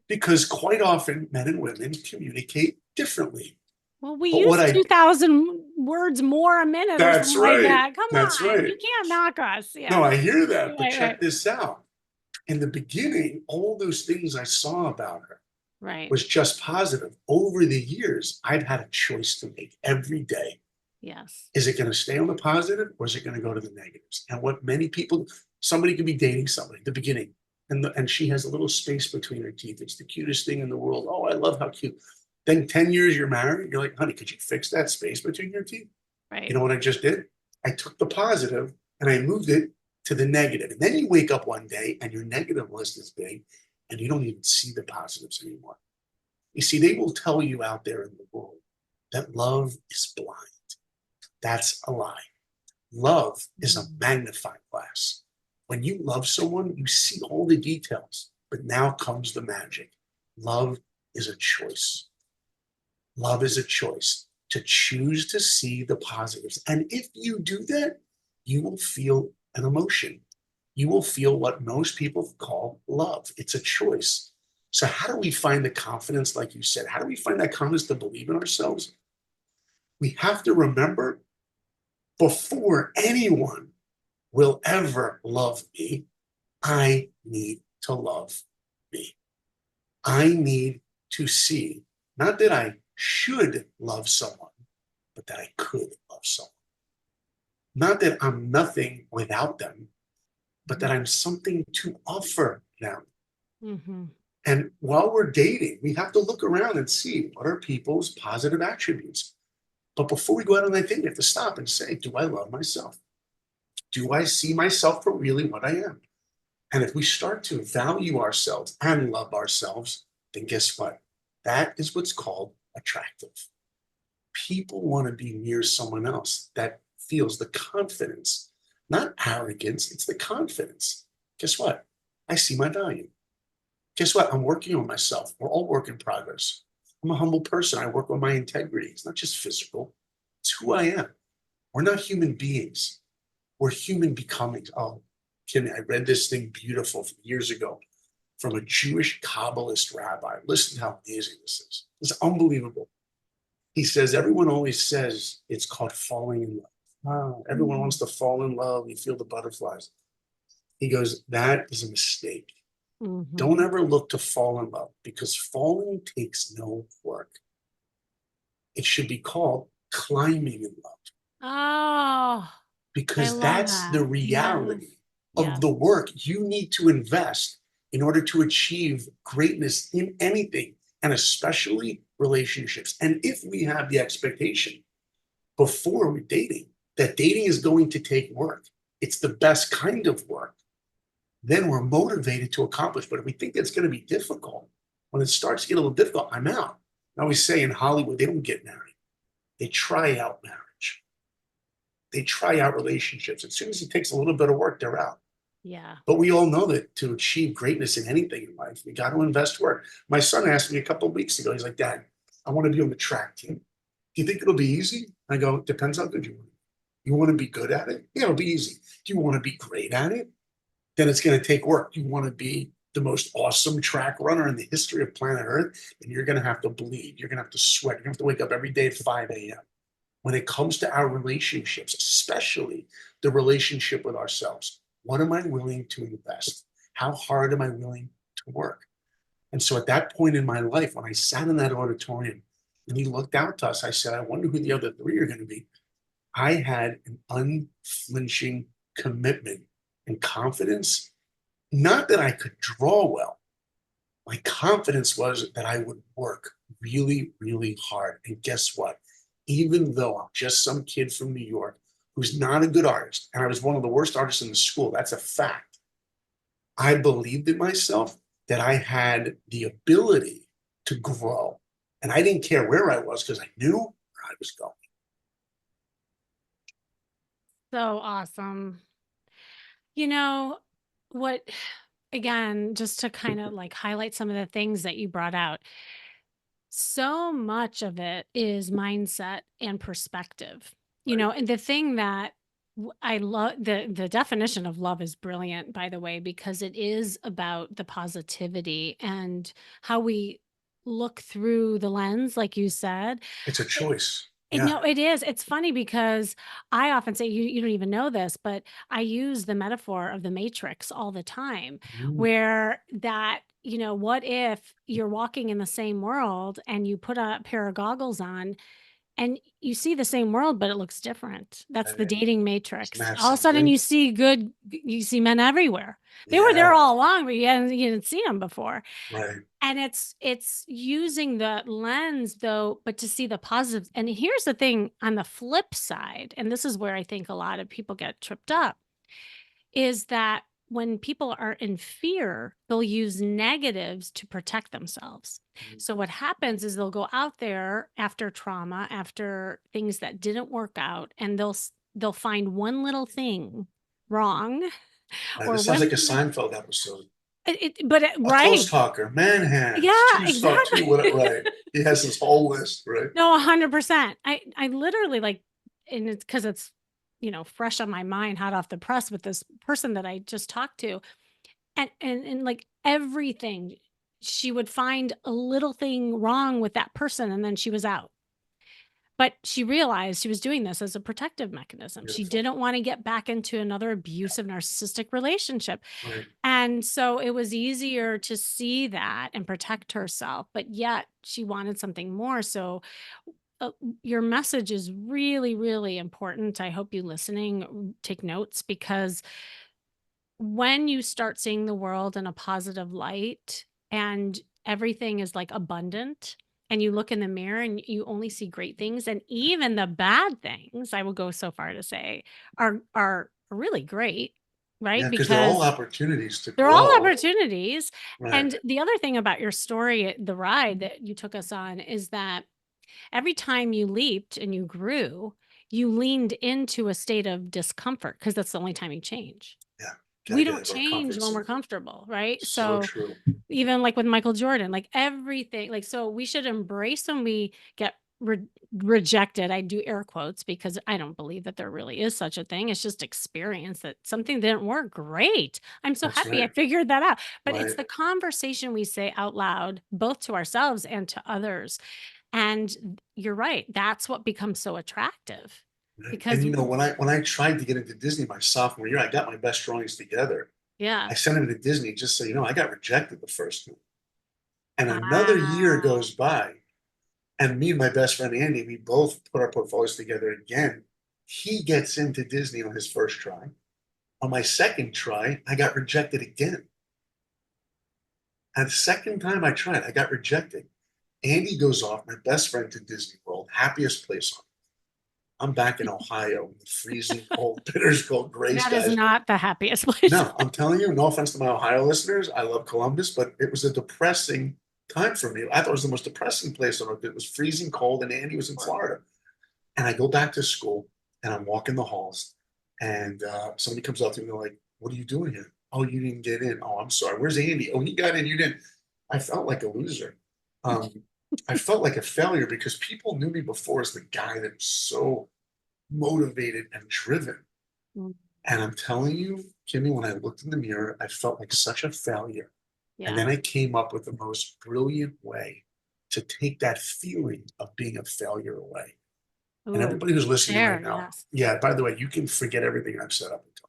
Because quite often men and women communicate differently. Well, we But what use I 2,000 words more a minute or That's something like right. that. Come That's on. right. You can't knock us. No, Yeah. I hear that, but Right, right. check this out. In the beginning, all those things I saw about her Right. was just positive. Over the years, I've had a choice to make every day. Yes. Is it going to stay on the positive or is it going to go to the negatives? And what many people, somebody could be dating somebody at the beginning. and she has a little space between her teeth. It's the cutest thing in the world. Oh, I love how cute. Then 10 years you're married, you're like, honey, could you fix that space between your teeth? You Right. know what I just did? I took the positive and I moved it to the negative. And then you wake up one day and your negative list is big and you don't even see the positives anymore. You see, they will tell you out there in the world that love is blind. That's a lie. Love is a Mhm. magnifying glass. When you love someone, you see all the details, but now comes the magic. Love is a choice. Love is a choice to choose to see the positives. And if you do that, you will feel an emotion. You will feel what most people call love. It's a choice. So, how do we find the confidence, like you said? How do we find that confidence to believe in ourselves? We have to remember before anyone will ever love me, I need to love me. I need to see, not that I should love someone, but that I could love someone. Not that I'm nothing without them, but that I'm something to offer them. Mhm. And while we're dating, we have to look around and see what are people's positive attributes. But before we go out on that date, we have to stop and say, do I love myself? Do I see myself for really what I am? And if we start to value ourselves and love ourselves, then guess what? That is what's called attractive. People want to be near someone else that feels the confidence, not arrogance, it's the confidence. Guess what? I see my value. Guess what? I'm working on myself. We're all work in progress. I'm a humble person. I work on my integrity. It's not just physical, it's who I am. We're not human beings. We're human becomings. Oh, Kimmy, I read this thing beautiful from years ago from a Jewish Kabbalist rabbi. Listen to how amazing this is. It's unbelievable. He says, everyone always says it's called falling in love. Oh, everyone wants Mhm. to fall in love. You feel the butterflies. He goes, that is a mistake. Don't Mhm. ever look to fall in love because falling takes no work. It should be called climbing in love Oh, I because love that's the that. Yes. reality of Yes. the work you need to invest in order to achieve greatness in anything, and especially relationships. And if we have the expectation before we're dating that dating is going to take work, it's the best kind of work, then we're motivated to accomplish. But if we think it's going to be difficult, when it starts to get a little difficult, I'm out. I always say in Hollywood, they don't get married, they try out marriage, they try out relationships. As soon as it takes a little bit of work, they're out. Yeah. But we all know that to achieve greatness in anything in life, we got to invest work. My son asked me a couple of weeks ago, he's like, Dad, I want to be on the track team. Do you think it'll be easy? I go, it depends how good you want. You want to be good at it? Yeah, it'll be easy. Do you want to be great at it? Then it's going to take work. You want to be the most awesome track runner in the history of planet Earth, and you're going to have to bleed. You're going to have to sweat. You're going to have to wake up every day at 5 a.m. When it comes to our relationships, especially the relationship with ourselves, what am I willing to invest? How hard am I willing to work? And so at that point in my life, when I sat in that auditorium and he looked out to us, I said, I wonder who the other three are going to be. I had an unflinching commitment and confidence. Not that I could draw well. My confidence was that I would work really, really hard. And guess what? Even though I'm just some kid from New York who's not a good artist, and I was one of the worst artists in the school, that's a fact. I believed in myself that I had the ability to grow. And I didn't care where I was because I knew where I was going. So awesome. You know, what again, just to kind of like highlight some of the things that you brought out, so much of it is mindset and perspective. Right? And the thing that I love, the definition of love is brilliant, by the way, because it is about the positivity and how we look through the lens, like you said. It's a choice. And Yeah. no, it is. It's funny because I often say you don't even know this, but I use the metaphor of the matrix all the time, Mm. where what if you're walking in the same world and you put a pair of goggles on and you see the same world, but it looks different. That's the Right. dating Isn't matrix. that All of a sudden, something? you see men everywhere. They were there Yeah, all along, but you didn't see them before. right. And it's using the lens though, but to see the positives. And here's the thing on the flip side, and this is where I think a lot of people get tripped up, is that when people are in fear, they'll use negatives to protect themselves. Mhm. So what happens is they'll go out there after trauma, after things that didn't work out, and they'll find one little thing wrong Right. or This sounds one like a thing Seinfeld episode. A close right. talker, man Yeah, hands, two stuff, two, what, exactly. right. He has this whole list, right? No, 100%. I literally like, and it's because it's, fresh on my mind, hot off the press with this person that I just talked to. And like everything, she would find a little thing wrong with that person and then she was out. But she realized she was doing this as a protective mechanism. She Beautiful. didn't want to get back into another abusive narcissistic relationship. Right. And so it was easier to see that and protect herself, but yet she wanted something more. So uh, your message is really, really important. I hope you listening take notes, because when you start seeing the world in a positive light and everything is like abundant, and you look in the mirror and you only see great things, and even the bad things, I will go so far to say, are really great, Yeah, right? because they're all Because opportunities to they're all grow. opportunities. Right. And the other thing about your story, the ride that you took us on, is that every time you leaped and you grew, you leaned into a state of discomfort because that's the only time you change. Yeah. Gotta We get don't out of our change comfort when zone. we're comfortable, right? So So true. even like with Michael Jordan, like everything, like, so we should embrace when we get rejected. I do air quotes because I don't believe that there really is such a thing. It's just experience that something didn't work. Great. I'm so That's happy I right. figured that out. But it's Right. the conversation we say out loud, both to ourselves and to others. And you're right. That's what becomes so attractive Right. And because, when I tried to get into Disney my sophomore year, I got my best drawings together. yeah. I sent him to Disney just so you know, I got rejected the first time. And another year Wow. goes by, and me and my best friend Andy, we both put our portfolios together again. He gets into Disney on his first try. On my second try, I got rejected again. And the second time I tried, I got rejected. Andy goes off, my best friend, to Disney World, happiest place on earth. I'm back in Ohio in the freezing cold, bitter cold, gray That is skies. not the happiest place. No, I'm telling you, no offense to my Ohio listeners, I love Columbus, but it was a depressing time for me. I thought it was the most depressing place on earth. It was freezing cold, and Andy was in Florida. And I go back to school, and I'm walking the halls, and somebody comes up to me and they're like, "What are you doing here? Oh, you didn't get in. Oh, I'm sorry. Where's Andy? Oh, he got in. You didn't." I felt like a loser. I felt like a failure because people knew me before as the guy that was so motivated and driven. Mm, And I'm telling you, Kimmy, when I looked in the mirror, I felt like such a failure. And yeah. then I came up with the most brilliant way to take that feeling of being a failure away. And Ooh, everybody who's listening share, right now, yes. yeah, by the way, you can forget everything I've said up until.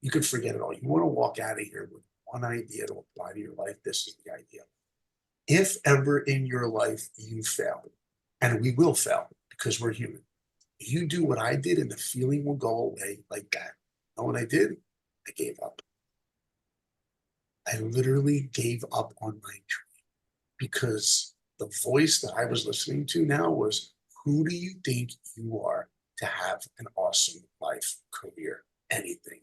You can forget it all. You want to walk out of here with one idea to apply to your life. This is the idea. If ever in your life you fail, and we will fail because we're human, you do what I did and the feeling will go away like that. You know what I did? I gave up. I literally gave up on my dream because the voice that I was listening to now was, who do you think you are to have an awesome life, career, anything?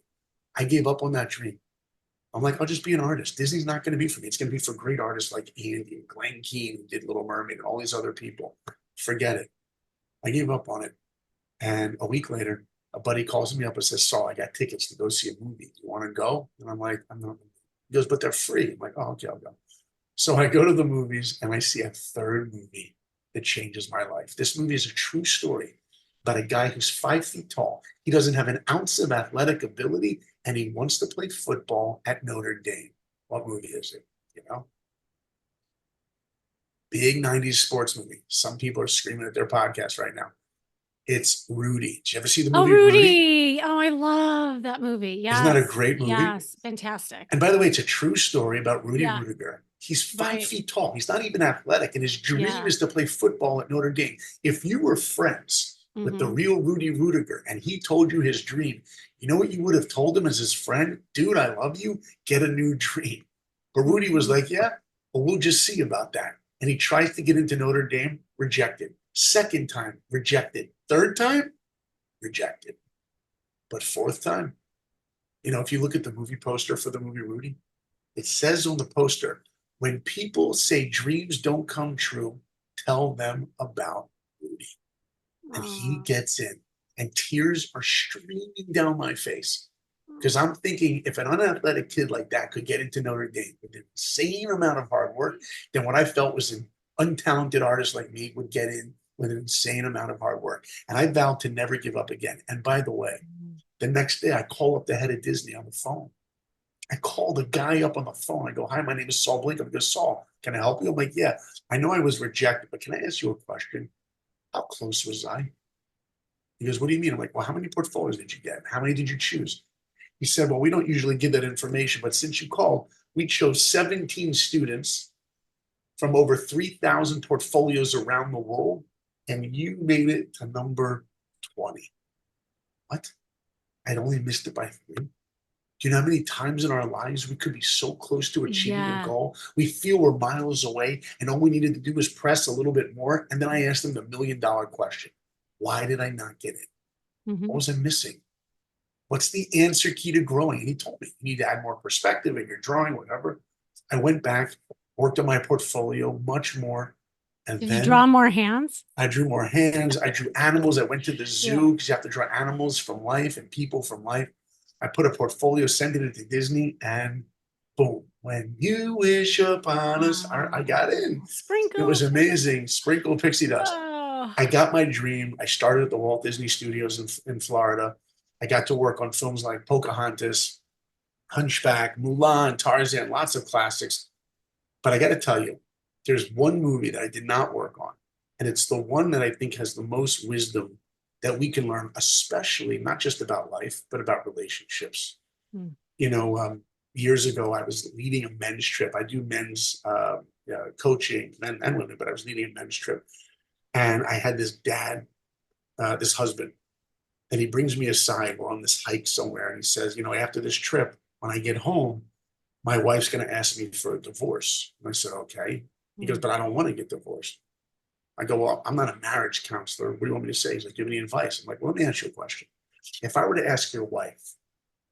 I gave up on that dream. I'm like, I'll just be an artist. Disney's not going to be for me. It's going to be for great artists like Andy and Glenn Keane, who did Little Mermaid, and all these other people. Forget it. I gave up on it. And a week later, a buddy calls me up and says, Saul, I got tickets to go see a movie. Do you want to go? And I'm like, I'm not. He goes, but they're free. I'm like, oh, okay, I'll go. So I go to the movies and I see a third movie that changes my life. This movie is a true story about a guy who's 5 feet tall. He doesn't have an ounce of athletic ability and he wants to play football at Notre Dame. What movie is it? You know, big 90s sports movie. Some people are screaming at their podcast right now. It's Rudy. Did you ever see the Oh, movie Rudy? Rudy. Oh, I love that movie. Isn't that a Yes. great movie? Yes. Fantastic. And by the way, it's a true story about Rudy Yeah. Rudiger. He's five Right. feet tall. He's not even athletic. And his dream Yeah. is to play football at Notre Dame. If you were friends with the Hmm. real Rudy Rudiger and he told you his dream, you know what you would have told him as his friend? Dude, I love you. Get a new dream. But Rudy was Hmm. like, yeah, well, we'll just see about that. And he tries to get into Notre Dame, rejected. Second time, rejected. Third time, rejected. But fourth time, if you look at the movie poster for the movie Rudy, it says on the poster, when people say dreams don't come true, tell them about Rudy. And he Oh. gets in, and tears are streaming down my face. Because I'm thinking if an unathletic kid like that could get into Notre Dame with an insane amount of hard work, then what I felt was an untalented artist like me would get in with an insane amount of hard work. And I vowed to never give up again. And by the way, the next day I call up the head of Disney on the phone. I called a guy up on the phone. I go, hi, my name is Saul Blinkoff. He goes, Saul, can I help you? I'm like, yeah, I know I was rejected, but can I ask you a question? How close was I? He goes, what do you mean? I'm like, well, how many portfolios did you get? How many did you choose? He said, well, we don't usually give that information, but since you called, we chose 17 students from over 3,000 portfolios around the world, and you made it to number 20. What? I'd only missed it by 3. Do you know how many times in our lives we could be so close to achieving a Yeah. goal? We feel we're miles away, and all we needed to do was press a little bit more. And then I asked him the $1,000,000 question. Why did I not get it? What Hmm. was I missing? What's the answer key to growing? And he told me, you need to add more perspective in your drawing, whatever. I went back, worked on my portfolio much more. And Did you draw then more hands? I drew more hands. I drew animals. I went to the Yeah. zoo because you have to draw animals from life and people from life. I put a portfolio, sent it to Disney, and boom, when you wish upon us, I got in. Oh, It was sprinkle. amazing. Sprinkle pixie dust. Oh. I got my dream. I started at the Walt Disney Studios in Florida. I got to work on films like Pocahontas, Hunchback, Mulan, Tarzan, lots of classics. But I got to tell you, there's one movie that I did not work on. And it's the one that I think has the most wisdom that we can learn, especially not just about life, but about relationships. Hmm. You know, years ago, I was leading a men's trip. I do men's coaching, men and women, but I was leading a men's trip. And I had this dad, this husband, and he brings me aside. We're on this hike somewhere. And he says, after this trip, when I get home, my wife's going to ask me for a divorce. And I said, okay. He goes, Hmm. but I don't want to get divorced. I go, well, I'm not a marriage counselor. What do you want me to say? He's like, give me advice. I'm like, well, let me ask you a question. If I were to ask your wife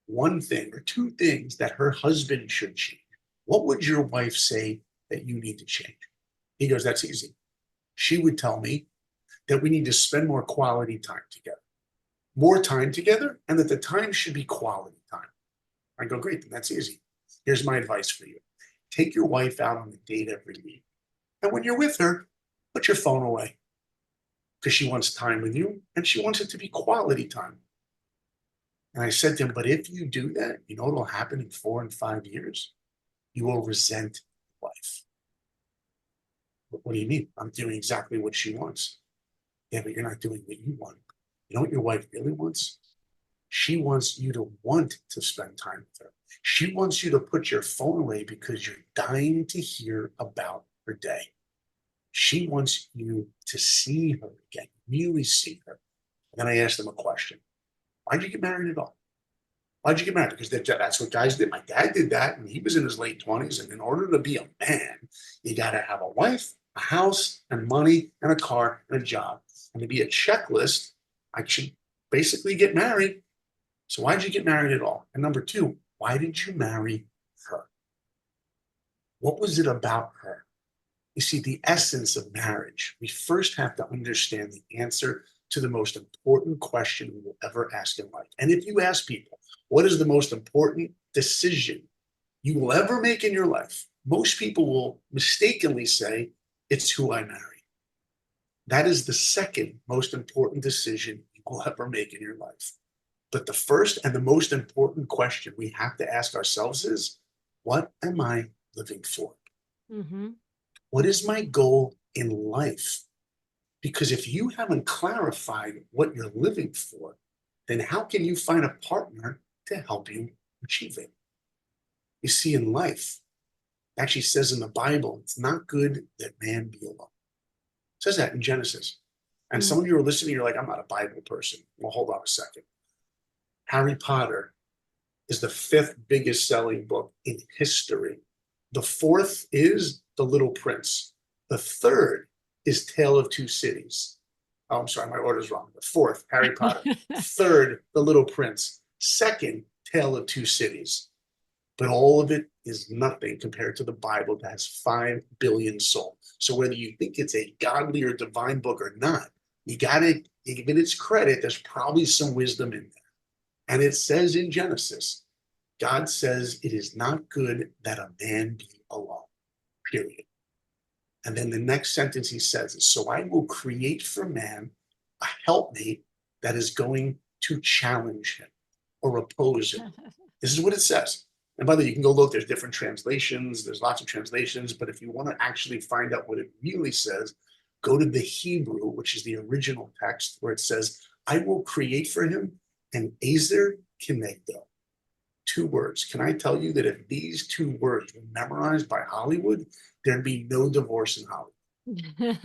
one thing or two things that her husband should change, what would your wife say that you need to change? He goes, that's easy. She would tell me that we need to spend more quality time together, more time together, and that the time should be quality time. I go, great, then that's easy. Here's my advice for you. Take your wife out on a date every week. And when you're with her, put your phone away because she wants time with you and she wants it to be quality time. And I said to him, but if you do that, you know what will happen in 4 and 5 years? You will resent life. What do you mean? I'm doing exactly what she wants. Yeah, but you're not doing what you want. You know what your wife really wants? She wants you to want to spend time with her. She wants you to put your phone away because you're dying to hear about her day. She wants you to see her again, really see her. And then I asked him a question. Why'd you get married at all? Why'd you get married? Because that's what guys did. My dad did that, and he was in his late 20s. And in order to be a man, you got to have a wife, a house, and money, and a car, and a job. And to be a checklist, I should basically get married. So why'd you get married at all? And number two, why did you marry her? What was it about her? You see, the essence of marriage, we first have to understand the answer to the most important question we will ever ask in life. And if you ask people, what is the most important decision you will ever make in your life? Most people will mistakenly say, it's who I marry. That is the second most important decision you will ever make in your life. But the first and the most important question we have to ask ourselves is, what am I living for? Hmm. What is my goal in life? Because if you haven't clarified what you're living for, then how can you find a partner to help you achieve it? You see, in life, actually says in the Bible, it's not good that man be alone. It says that in Genesis. And Mm. some of you are listening, you're like, I'm not a Bible person. Well, hold on a second. Harry Potter is the fifth biggest selling book in history. The fourth is The Little Prince. The third is Tale of Two Cities. Oh, I'm sorry, my order's wrong. The fourth, Harry Potter. Third, The Little Prince. Second, Tale of Two Cities. But all of it is nothing compared to the Bible that has 5 billion souls. So whether you think it's a godly or divine book or not, you got to give it its credit. There's probably some wisdom in there. And it says in Genesis, God says it is not good that a man be alone, period. And then the next sentence he says is, so I will create for man a helpmate that is going to challenge him or oppose him. This is what it says. And by the way, you can go look, there's different translations, there's lots of translations, but if you want to actually find out what it really says, go to the Hebrew, which is the original text, where it says, I will create for him an Ezer Kenegdo. 2 words. Can I tell you that if these 2 words were memorized by Hollywood, there'd be no divorce in Hollywood.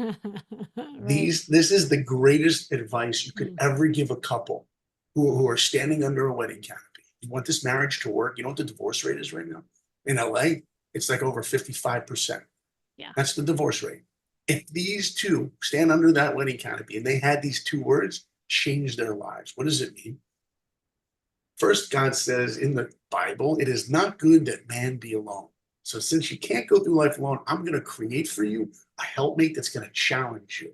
Right. This is the greatest advice you could Mm. ever give a couple who are standing under a wedding canopy. You want this marriage to work? You know what the divorce rate is right now? In LA, it's like over 55%. Yeah. That's the divorce rate. If these 2 stand under that wedding canopy and they had these 2 words, change their lives. What does it mean? First, God says in the Bible, it is not good that man be alone. So since you can't go through life alone, I'm going to create for you a helpmate that's going to challenge you.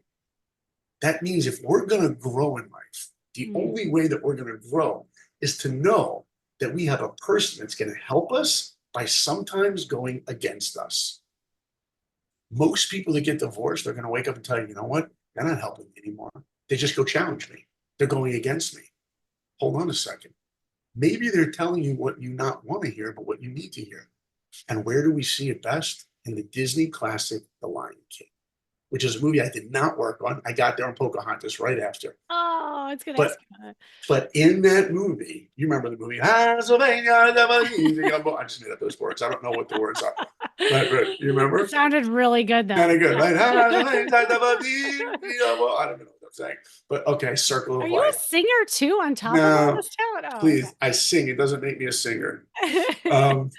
That means if we're going to grow in life, the Mm. only way that we're going to grow is to know that we have a person that's going to help us by sometimes going against us. Most people that get divorced are going to wake up and tell you, you know what? They're not helping me anymore. They just go challenge me. They're going against me. Hold on a second. Maybe they're telling you what you not want to hear, but what you need to hear. And where do we see it best? In the Disney classic, The Lion King, which is a movie I did not work on. I got there on Pocahontas right after. Oh, I was gonna But ask you that. but in that movie, you remember the movie? I just made up those words. I don't know what the words are. But you remember? It sounded really good Kind though. of good, Yeah. right? I don't know what I'm saying. But okay, Circle Are of you a Life. singer too on top of all No, this talent? Oh, please. I sing. It doesn't make me a singer. okay. Um,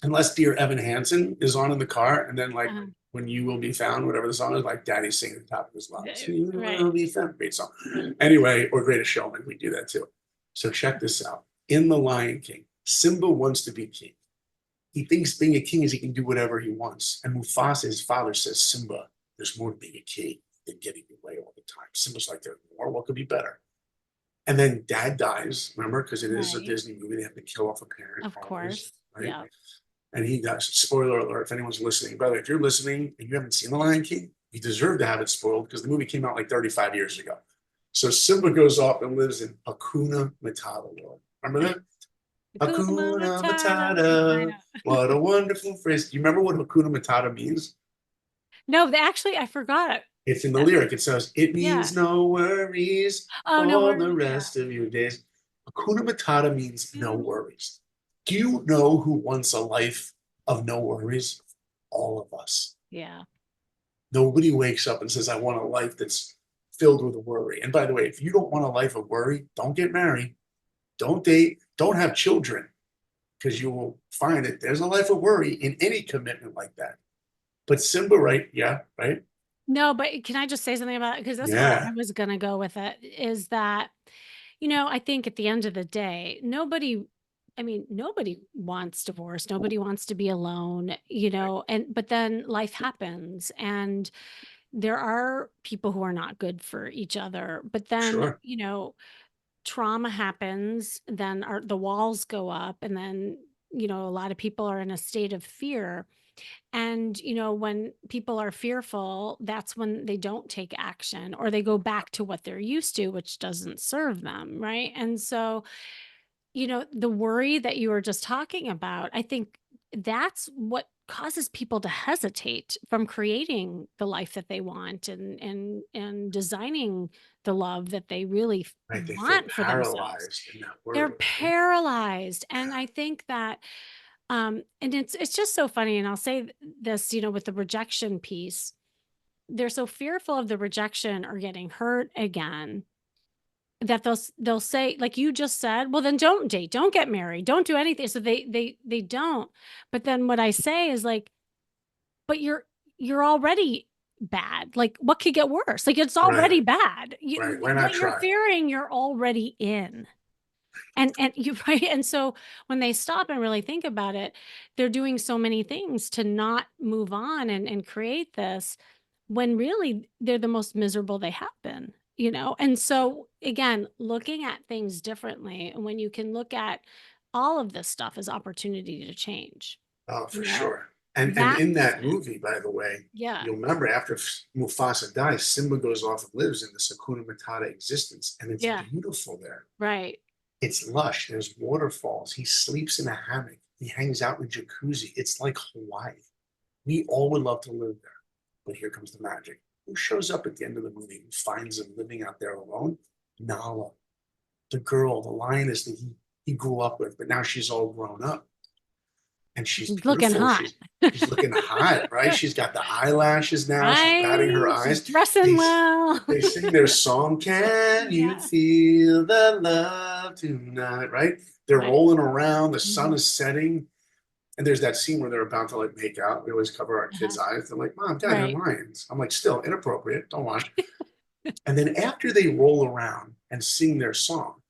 unless dear Evan Hansen is on in the car, and then like Uh, when you will be found, whatever the song is, like Daddy singing at the top of his lungs. You right. will be found. Great song. Anyway, or Greatest Showman, we do that too. So check this out. In The Lion King, Simba wants to be king. He thinks being a king is he can do whatever he wants. And Mufasa, his father, says, Simba, there's more to being a king than getting your way all the time. Simba's like, there's more. What could be better? And then dad dies, remember? Because it is a Right. Disney movie. They have to kill off a parent Of always, course. right? Yeah. And he does. Spoiler alert if anyone's listening. Brother, if you're listening and you haven't seen The Lion King, you deserve to have it spoiled because the movie came out like 35 years ago. So Simba goes off and lives in Hakuna Matata world. Remember that? Hakuna Hakuna Matata. I Matata. know. What a wonderful phrase. Do you remember what Hakuna Matata means? No, actually, I forgot. It's in the Uh, lyric. It says, it yeah. means no worries Oh no, for where? the Yeah. rest of your days. Hakuna Matata means no worries. Do you know who wants a life of no worries? All of us. Yeah. Nobody wakes up and says, I want a life that's filled with worry. And by the way, if you don't want a life of worry, don't get married, don't date, don't have children, because you will find that there's a life of worry in any commitment like that. But Simba, right? Yeah, right? No, but can I just say something about it? Because that's where I Yeah, was gonna go with it, is that, I think at the end of the day, nobody wants divorce. Nobody wants to be alone, but then life happens and there are people who are not good for each other. But then, sure. trauma happens, then the walls go up, and then, a lot of people are in a state of fear. And, when people are fearful, that's when they don't take action or they go back to what they're used to, which doesn't serve them. Right. And so, the worry that you were just talking about, I think that's what causes people to hesitate from creating the life that they want and designing the love that they really Right. They feel want for themselves. paralyzed in that They're worry, right? paralyzed. And I think that And it's just so funny. And I'll say this, with the rejection piece, they're so fearful of the rejection or getting hurt again that they'll say, like you just said, well, then don't date, don't get married, don't do anything. So they don't. But then what I say is like, but you're already bad. Like, what could get worse? Like, it's Right, already bad. right. Why not What you're try? fearing, you're already in. And you right. And so when they stop and really think about it, they're doing so many things to not move on and create this when really they're the most miserable they have been. And so again, looking at things differently, and when you can look at all of this stuff as opportunity to change, Oh, you for know, sure. And in that's that it. movie, by the way, Yeah. you'll remember after Mufasa dies, Simba goes off and lives in this Hakuna Matata existence, and it's Yeah. beautiful there. Right. It's lush. There's waterfalls. He sleeps in a hammock. He hangs out in a jacuzzi. It's like Hawaii. We all would love to live there. But here comes the magic. Who shows up at the end of the movie and finds him living out there alone? Nala, the girl, the lioness that he grew up with, but now she's all grown up and she's She's looking beautiful. hot. She's looking hot, right? She's got the eyelashes now. She's batting her Right? She's eyes. dressing They well. they sing their song, Can You Yeah. Feel the Love Tonight? Right? They're Right. rolling around, the sun Mhm. is setting, and there's that scene where they're about to like make out. We always cover our Uh-huh. kids' eyes. They're like, Mom, Dad, they're Right. lions. I'm like, still inappropriate. Don't watch. And then after they roll around and sing their song,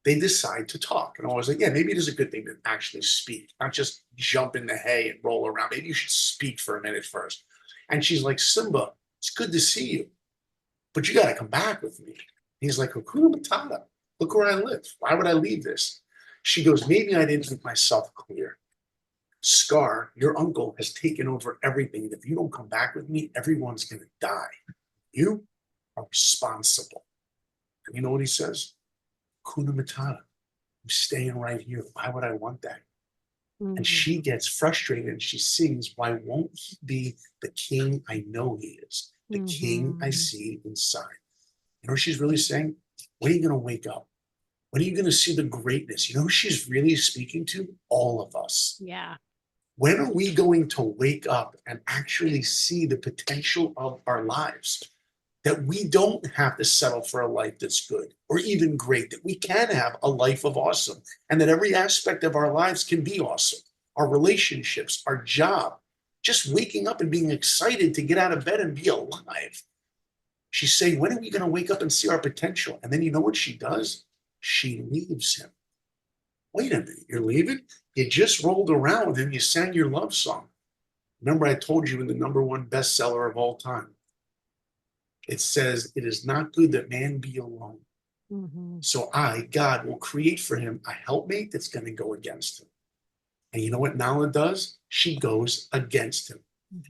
they decide to talk. And I was like, yeah, maybe it is a good thing to actually speak, not just jump in the hay and roll around. Maybe you should speak for a minute first. And she's like, Simba, it's good to see you, but you got to come back with me. He's like, Hakuna Matata, look where I live. Why would I leave this? She goes, maybe I didn't make myself clear. Scar, your uncle, has taken over everything. And if you don't come back with me, everyone's going to die. You are responsible. And you know what he says? Hakuna Matata. I'm staying right here. Why would I want that? And Mhm. she gets frustrated and she sings, why won't he be the king I know he is? The king I Mhm. see inside. You know what she's really saying? When are you going to wake up? When are you going to see the greatness? You know who she's really speaking to? All of us. Yeah. When are we going to wake up and actually see the potential of our lives? That we don't have to settle for a life that's good or even great, that we can have a life of awesome, and that every aspect of our lives can be awesome. Our relationships, our job, just waking up and being excited to get out of bed and be alive. She's saying, when are we going to wake up and see our potential? And then you know what she does? She leaves him. Wait a minute, you're leaving? You just rolled around with him, you sang your love song. Remember, I told you in the number one bestseller of all time, it says, it is not good that man be alone. Mhm. So I, God, will create for him a helpmate that's going to go against him. And you know what Nala does? She goes against him.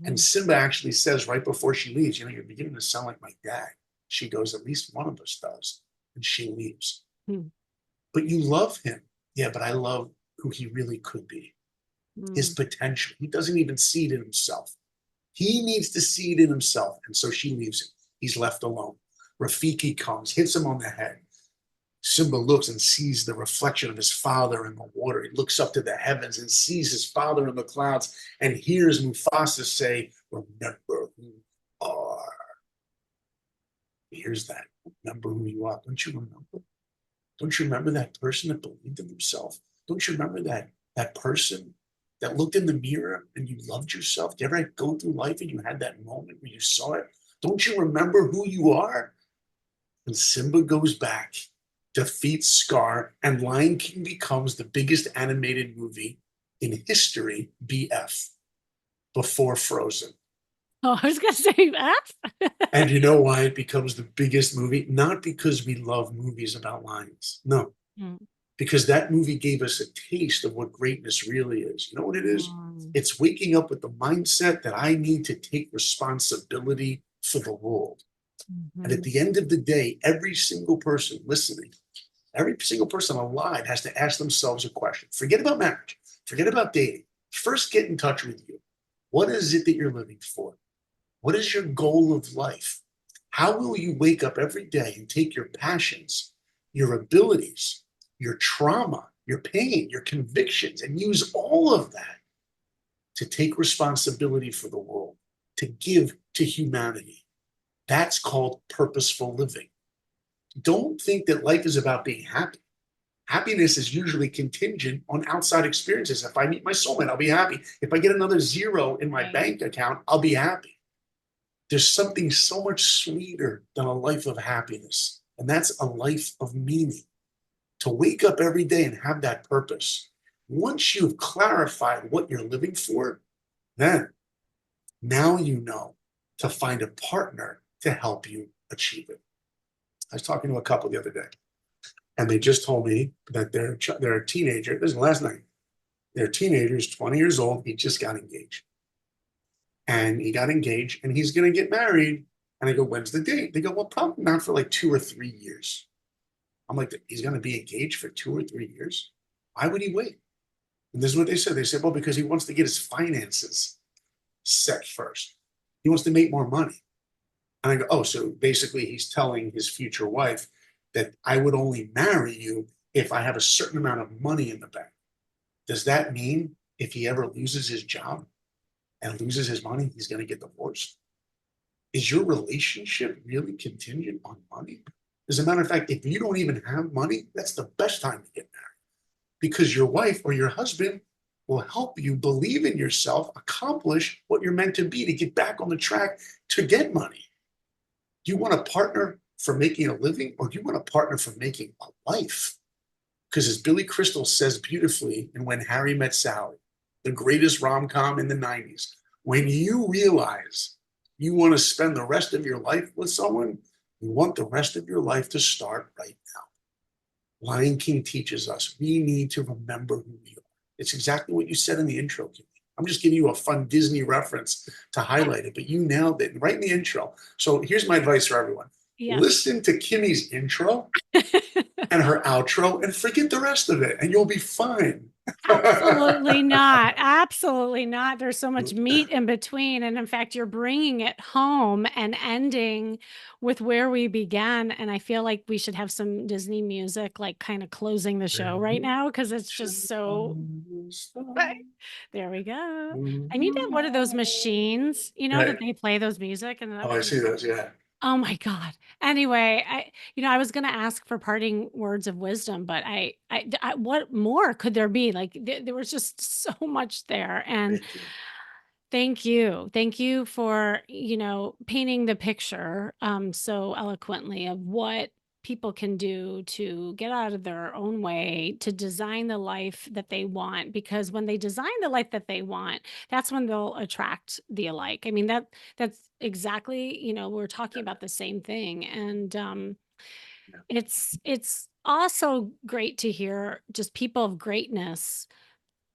And Mhm. Simba actually says right before she leaves, you're beginning to sound like my dad. She goes, at least one of us does. And she leaves. Mhm. But you love him. Yeah, but I love who he really could be, his Mhm. potential. He doesn't even see it in himself. He needs to see it in himself. And so she leaves him. He's left alone. Rafiki comes, hits him on the head. Simba looks and sees the reflection of his father in the water. He looks up to the heavens and sees his father in the clouds and hears Mufasa say, remember who you are. He hears that. Remember who you are. Don't you remember? Don't you remember that person that believed in himself? Don't you remember that person that looked in the mirror and you loved yourself? Did you ever go through life and you had that moment where you saw it? Don't you remember who you are? And Simba goes back, defeats Scar, and Lion King becomes the biggest animated movie in history, BF, before Frozen. Oh, I was gonna say F. And you know why it becomes the biggest movie? Not because we love movies about lions. No, Mm. because that movie gave us a taste of what greatness really is. You know what it is? Mm. It's waking up with the mindset that I need to take responsibility for the world. And at Mhm. the end of the day, every single person listening, every single person alive has to ask themselves a question. Forget about marriage, forget about dating. First, get in touch with you. What is it that you're living for? What is your goal of life? How will you wake up every day and take your passions, your abilities, your trauma, your pain, your convictions, and use all of that to take responsibility for the world, to give to humanity. That's called purposeful living. Don't think that life is about being happy. Happiness is usually contingent on outside experiences. If I meet my soulmate, I'll be happy. If I get another zero in my bank account, I'll be happy. There's something so much sweeter than a life of happiness, and that's a life of meaning. To wake up every day and have that purpose. Once you've clarified what you're living for, then now you know to find a partner to help you achieve it. I was talking to a couple the other day, and they just told me that they're a teenager. This is last night. They're teenagers, 20 years old. He just got engaged. And he got engaged, and he's going to get married. And I go, when's the date? They go, well, probably not for like 2 or 3 years. I'm like, he's going to be engaged for 2 or 3 years? Why would he wait? And this is what they said. They said, well, because he wants to get his finances set first. He wants to make more money. And I go, oh, so basically he's telling his future wife that I would only marry you if I have a certain amount of money in the bank. Does that mean if he ever loses his job and loses his money, he's going to get divorced? Is your relationship really contingent on money? As a matter of fact, if you don't even have money, that's the best time to get married, because your wife or your husband will help you believe in yourself, accomplish what you're meant to be, to get back on the track to get money. Do you want a partner for making a living, or do you want a partner for making a life? Because as Billy Crystal says beautifully in When Harry Met Sally, the greatest rom-com in the 90s, when you realize you want to spend the rest of your life with someone, you want the rest of your life to start right now. Lion King teaches us we need to remember who we are. It's exactly what you said in the intro, Kimmy. I'm just giving you a fun Disney reference to highlight it, but you nailed it right in the intro. So here's my advice for everyone. Yeah. Listen to Kimmy's intro and her outro and forget the rest of it, and you'll be fine. Absolutely not. Absolutely not. There's so much meat in between. And in fact, you're bringing it home and ending with where we began. And I feel like we should have some Disney music, like kind of closing the show right now, because it's just so. There we go. I need to have one of those machines, that Right. they play those music. And Oh, I see those. Yeah. oh my God. Anyway, I was going to ask for parting words of wisdom, but what more could there be? Like there was just so much there. And Thank you. thank you for, painting the picture, so eloquently of what people can do to get out of their own way to design the life that they want, because when they design the life that they want, that's when they'll attract the alike. I mean, that's exactly, we're talking about the same thing. And Yeah. it's also great to hear just people of greatness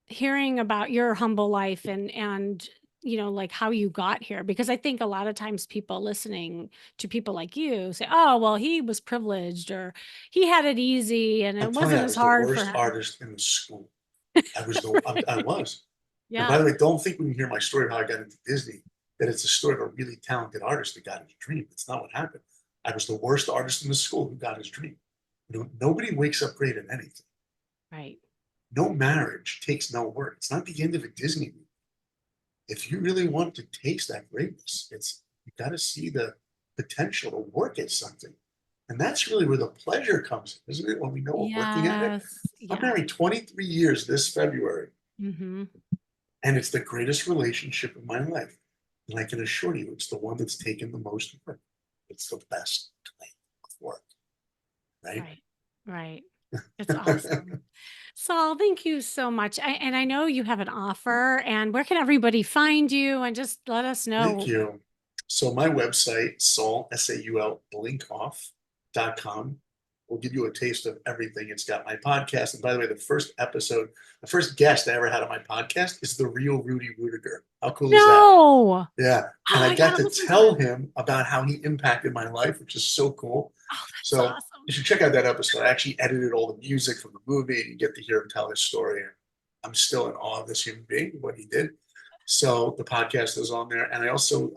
hearing about your humble life and like how you got here, because I think a lot of times people listening to people like you say, oh well, he was privileged, or he had it easy and I'm it telling you, wasn't I as was the hard for worst him. artist in the school. I was. And by Yeah. the way, don't think when you hear my story of how I got into Disney that it's a story of a really talented artist that got his dream. That's not what happened. I was the worst artist in the school who got his dream. Nobody wakes up great at anything. Right. No marriage takes no work. It's not the end of a Disney movie. If you really want to taste that greatness, you got to see the potential to work at something. And that's really where the pleasure comes in, isn't it? When we know we're working at it. Yes. I'm Yeah. married 23 years this February, Mm-hmm. and it's the greatest relationship of my life. And I can assure you, it's the one that's taken the most work. It's the best type of work, right? Right. Right. It's awesome. Saul, thank you so much. And I know you have an offer, and where can everybody find you, and just let us Thank know. you. So my website, Saul, Saul, Blinkoff.com, will give you a taste of everything. It's got my podcast. And by the way, the first guest I ever had on my podcast is the real Rudy Rudiger. How cool is that? No. Yeah. Oh, And I I got gotta to listen to that. tell him about how he impacted my life, which is so cool. Oh, that's So awesome. you should check out that episode. I actually edited all the music from the movie, and you get to hear him tell his story. And I'm still in awe of this human being, what he did. So the podcast is on there. And I also,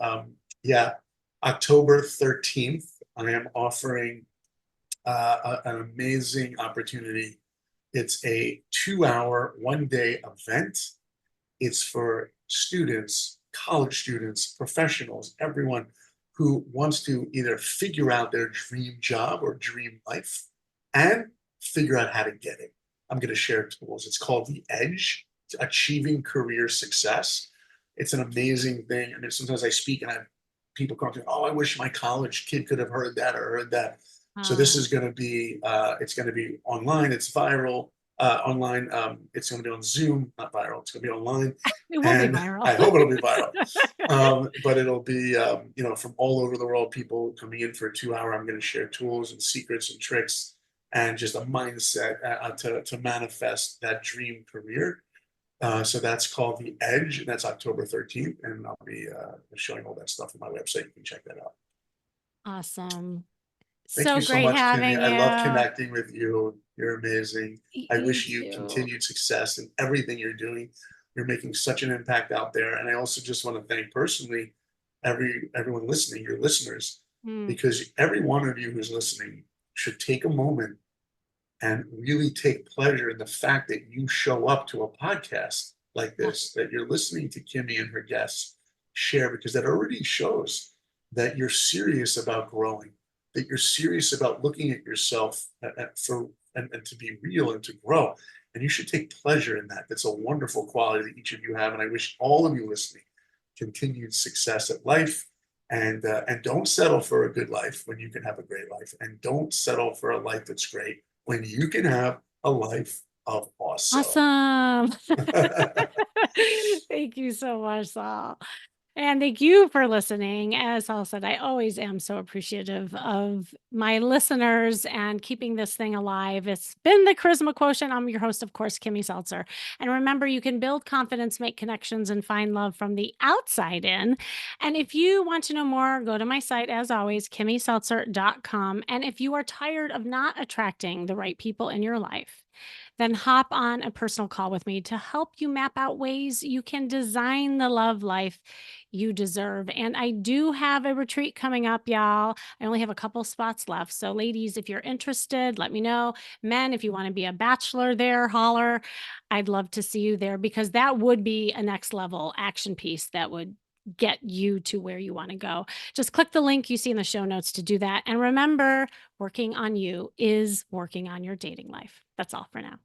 October 13th, I am offering an amazing opportunity It's a 2 hour, 1 day event. It's for students, college students, professionals, everyone who wants to either figure out their dream job or dream life and figure out how to get it. I'm going to share tools. It's called The Edge, Achieving Career Success. It's an amazing thing. I mean, sometimes I speak and I have people come to me, oh, I wish my college kid could have heard that or heard that. So this Uh, is going to be, it's going to be online. It's viral online. It's going to be on Zoom, not viral. It's going to be online, it will be and viral. I hope it'll be viral. But it'll be, from all over the world, people coming in for a 2 hour. I'm going to share tools and secrets and tricks and just a mindset to manifest that dream career. So that's called The Edge, and that's October 13th. And I'll be showing all that stuff on my website. You can check that out. Awesome. Thank So you so great much, Kimmy. having I love you. connecting with you. You're amazing. I You wish you too. continued success in everything you're doing. You're making such an impact out there. And I also just want to thank personally everyone listening, your listeners, Mm. because every one of you who's listening should take a moment and really take pleasure in the fact that you show up to a podcast like Yeah. this, that you're listening to Kimmy and her guests share, because that already shows that you're serious about growing, that you're serious about looking at yourself and to be real and to grow. And you should take pleasure in that. That's a wonderful quality that each of you have. And I wish all of you listening continued success at life. And don't settle for a good life when you can have a great life. And don't settle for a life that's great when you can have a life of awesome. Awesome. Thank you so much, Saul. And thank you for listening. As Saul said, I always am so appreciative of my listeners and keeping this thing alive. It's been the Charisma Quotient. I'm your host, of course, Kimmy Seltzer. And remember, you can build confidence, make connections, and find love from the outside in. And if you want to know more, go to my site, as always, kimmyseltzer.com. And if you are tired of not attracting the right people in your life, then hop on a personal call with me to help you map out ways you can design the love life you deserve. And I do have a retreat coming up, y'all. I only have a couple spots left. So, ladies, if you're interested, let me know. Men, if you want to be a bachelor there, holler. I'd love to see you there because that would be a next level action piece that would get you to where you want to go. Just click the link you see in the show notes to do that. And remember, working on you is working on your dating life. That's all for now.